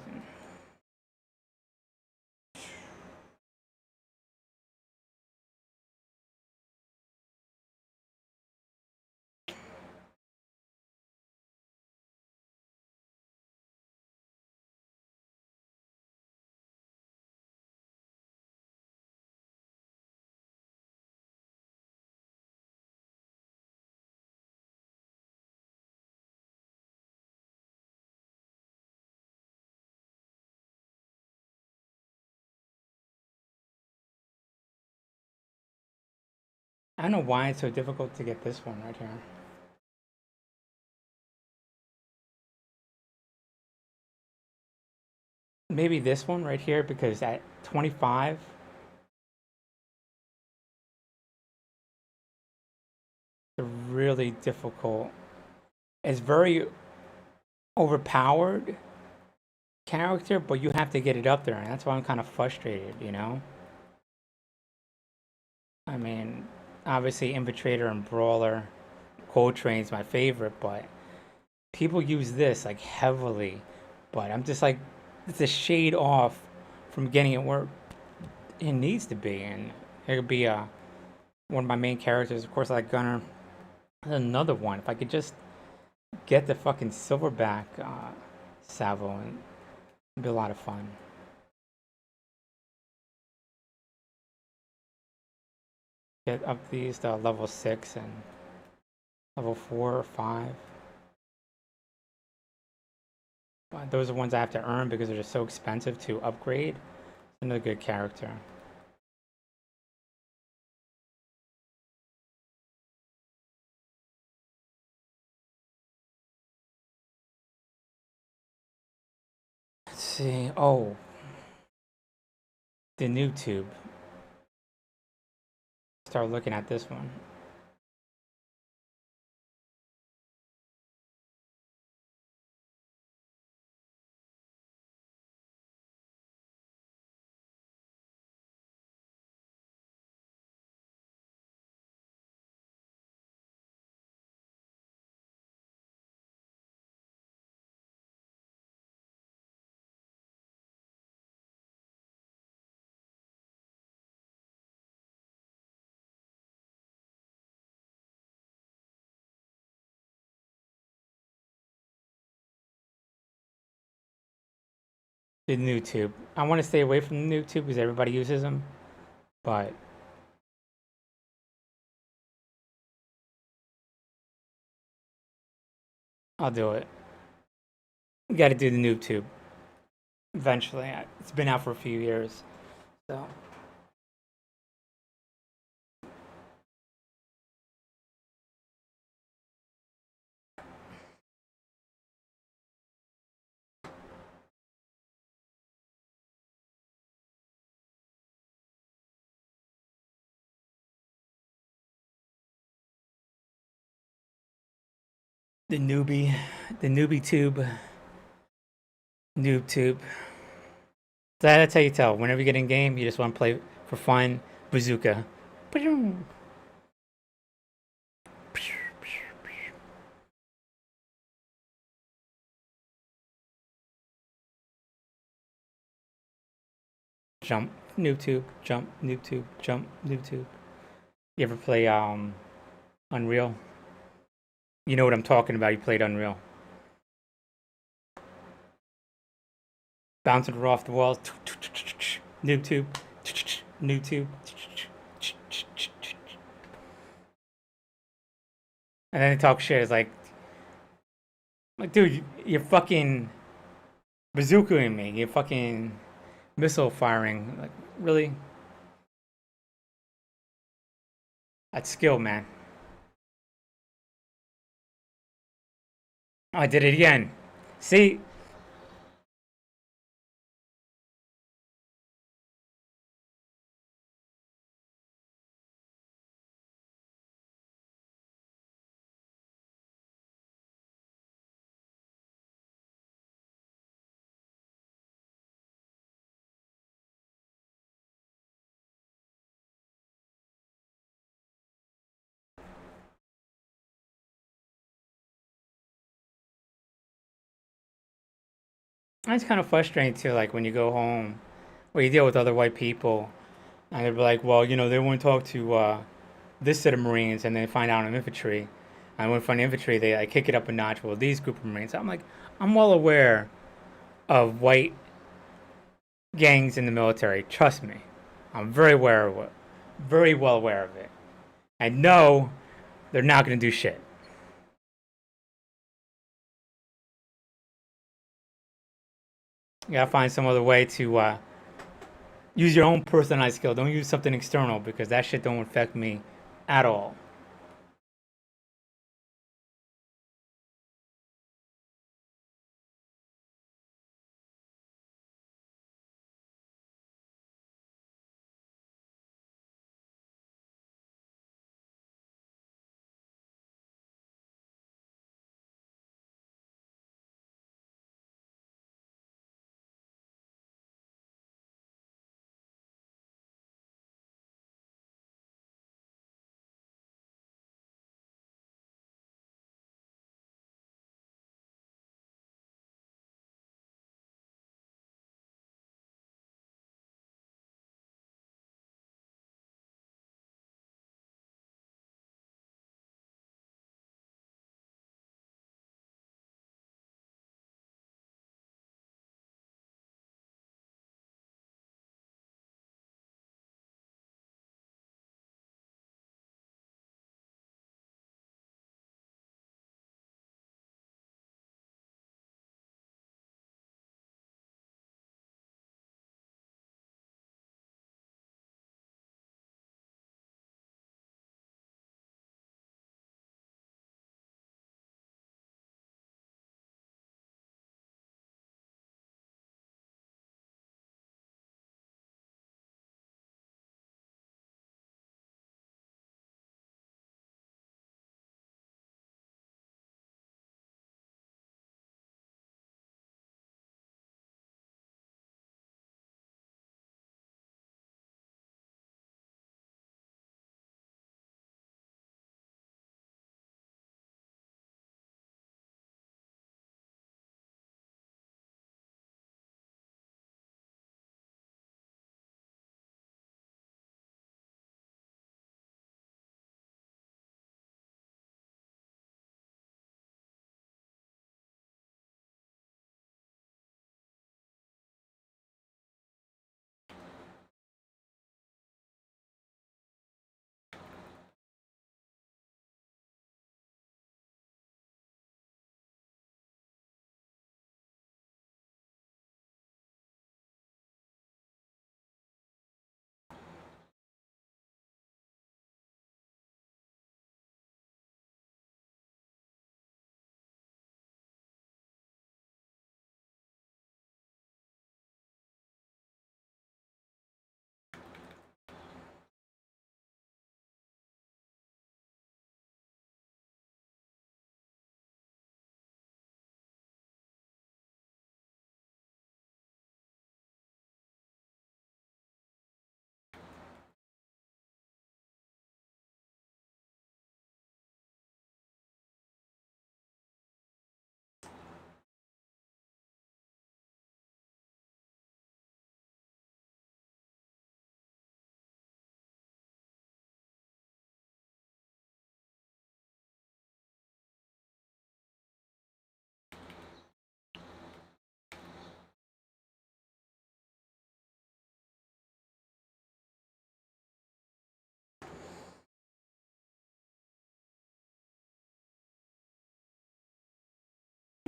I don't know why it's so difficult to get this one right here. Maybe this one right here because at 25, it's really difficult. It's very overpowered character, but you have to get it up there, and that's why I'm kind of frustrated, you know? I mean, obviously Infiltrator and Brawler, Coltrane's my favorite, but people use this like heavily, but I'm just like, it's a shade off from getting it where it needs to be, and it could be one of my main characters. Of course, I like Gunner. Another one. If I could just get the fucking silverback Savo, and it'd be a lot of fun. Get up these to level 6 and level 4 or 5. But those are ones I have to earn because they're just so expensive to upgrade. Another good character. Let's see. Oh, the new tube. Start looking at this one. The new tube. I want to stay away from the new tube because everybody uses them, but I'll do it. We got to do the new tube eventually. It's been out for a few years, so. The newbie, the newbie tube, noob tube. So that's how you tell. Whenever you get in game, you just want to play for fun. Bazooka. Jump, noob tube, jump, noob tube, jump, noob tube. You ever play Unreal? You know what I'm talking about. You played Unreal. Bouncing it off the walls. Noob tube. Noob tube. And then they talk shit. It's like, dude, you're fucking bazookaing me. You're fucking missile firing. Like, really? That's skill, man. Oh, I did it again. See? It's kind of frustrating too, like when you go home or you deal with other white people and they're like, well, you know, they won't talk to this set of Marines and then find out I'm infantry. And when find infantry, they like kick it up a notch. Well, these group of Marines. I'm like, I'm well aware of white gangs in the military. Trust me. I'm very aware of it. Very well aware of it. I know they're not going to do shit. You gotta find some other way to use your own personalized skill. Don't use something external because that shit don't affect me at all.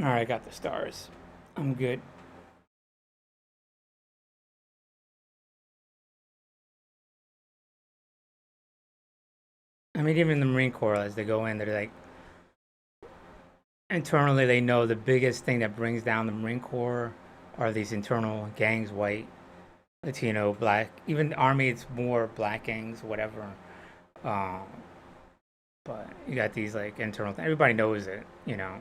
All right, I got the stars. I'm good. I mean, even the Marine Corps, as they go in, they're like, internally, they know the biggest thing that brings down the Marine Corps are these internal gangs, white, Latino, black. Even the Army, it's more black gangs, whatever. Um, but you got these like internal. Everybody knows it, you know.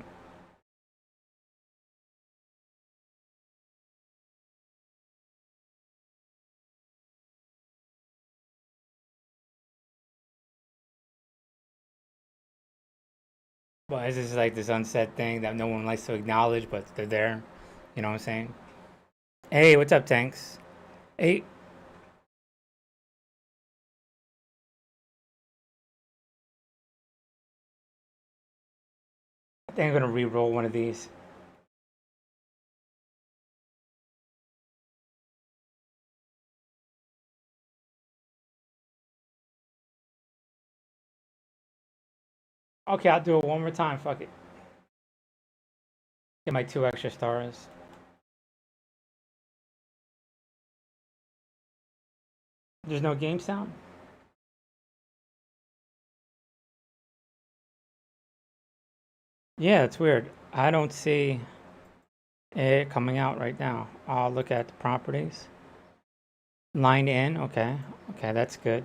But it's just like this unsaid thing that no one likes to acknowledge, but they're there. You know what I'm saying? Hey, what's up, Tanks? Hey, I think I'm gonna re-roll one of these. Okay, I'll do it one more time. Fuck it. Get my 2 extra stars. There's no game sound? Yeah, it's weird. I don't see it coming out right now. I'll look at the properties. Line in, okay. Okay, that's good.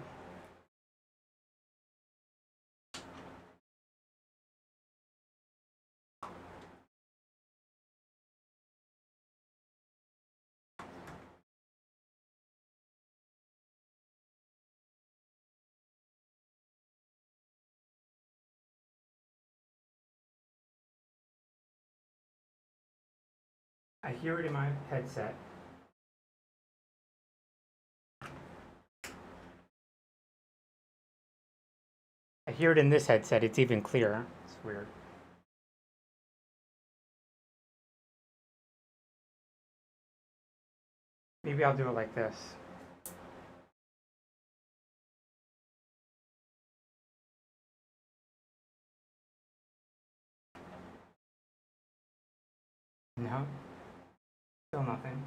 I hear it in my headset. I hear it in this headset. It's even clearer. It's weird. Maybe I'll do it like this. No, still nothing.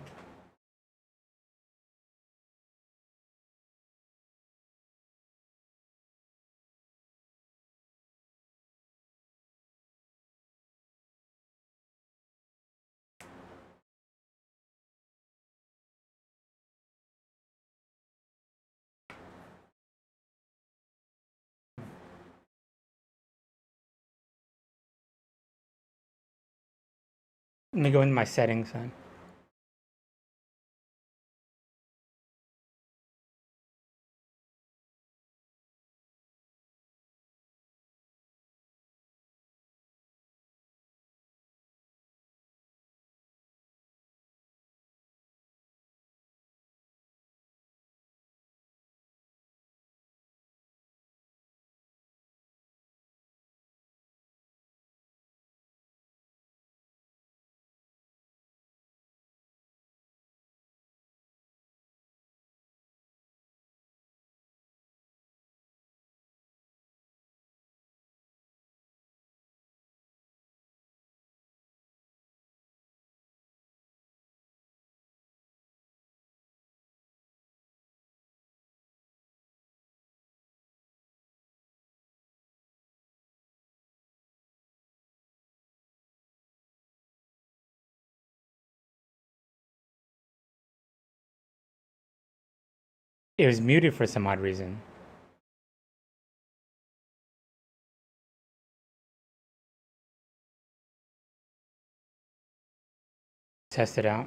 Let me go into my settings then. It was muted for some odd reason. Test it out.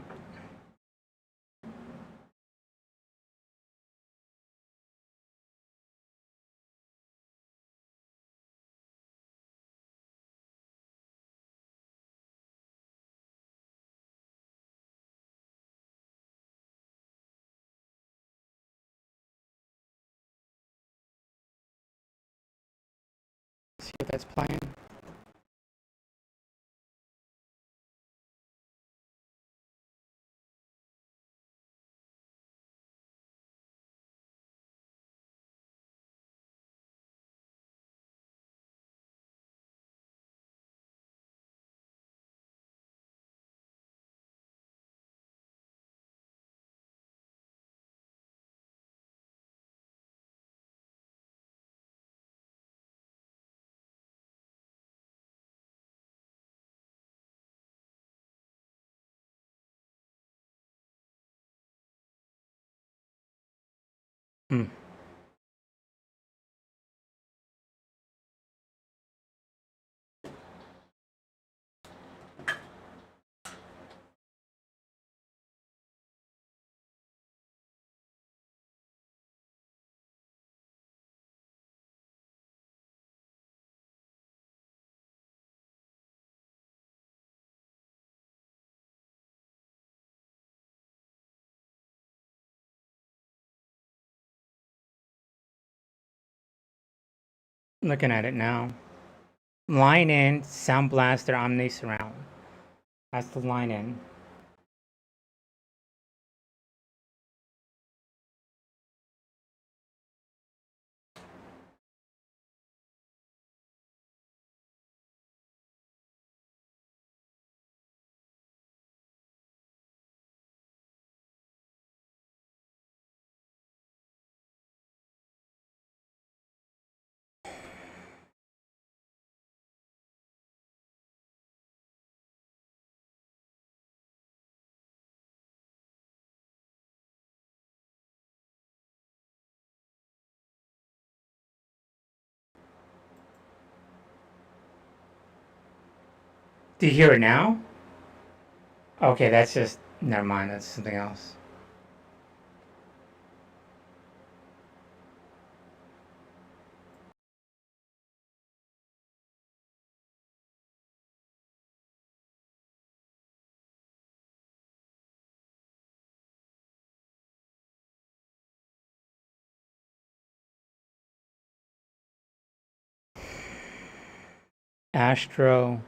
See if that's playing. Looking at it now. Line in, Sound Blaster, Omni Surround. That's the line in. Do you hear it now? Okay, that's just... Never mind, that's something else. Astro...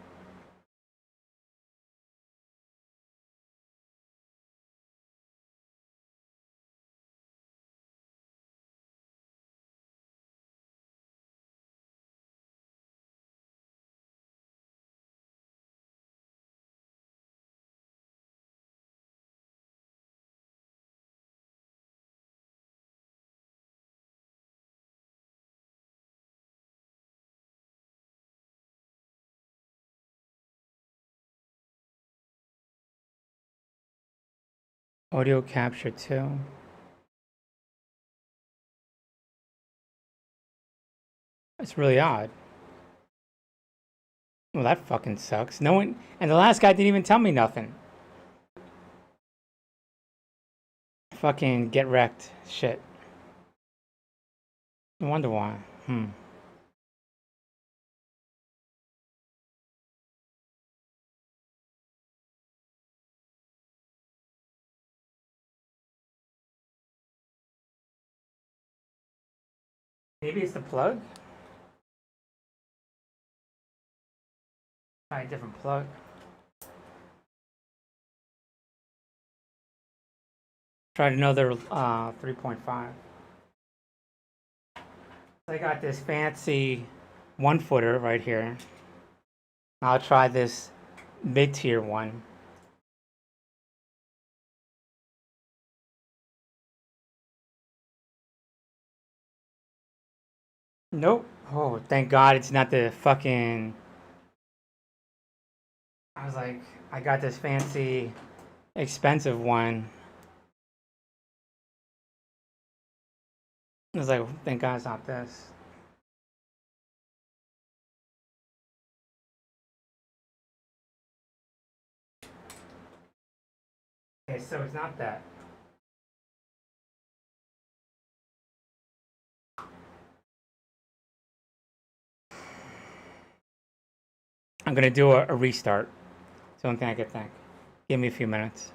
Audio capture 2. It's really odd. Well, that fucking sucks. No one... And the last guy didn't even tell me nothing. Fucking get wrecked. Shit. I wonder why. Maybe it's the plug? Try a different plug. Tried another 3.5. I got this fancy 1-footer right here. I'll try this mid-tier one. Nope. Oh, thank God it's not the fucking... I was like, I got this fancy, expensive one. I was like, thank God it's not this. Okay, so it's not that. I'm gonna do a restart. It's the only thing I could think. Give me a few minutes.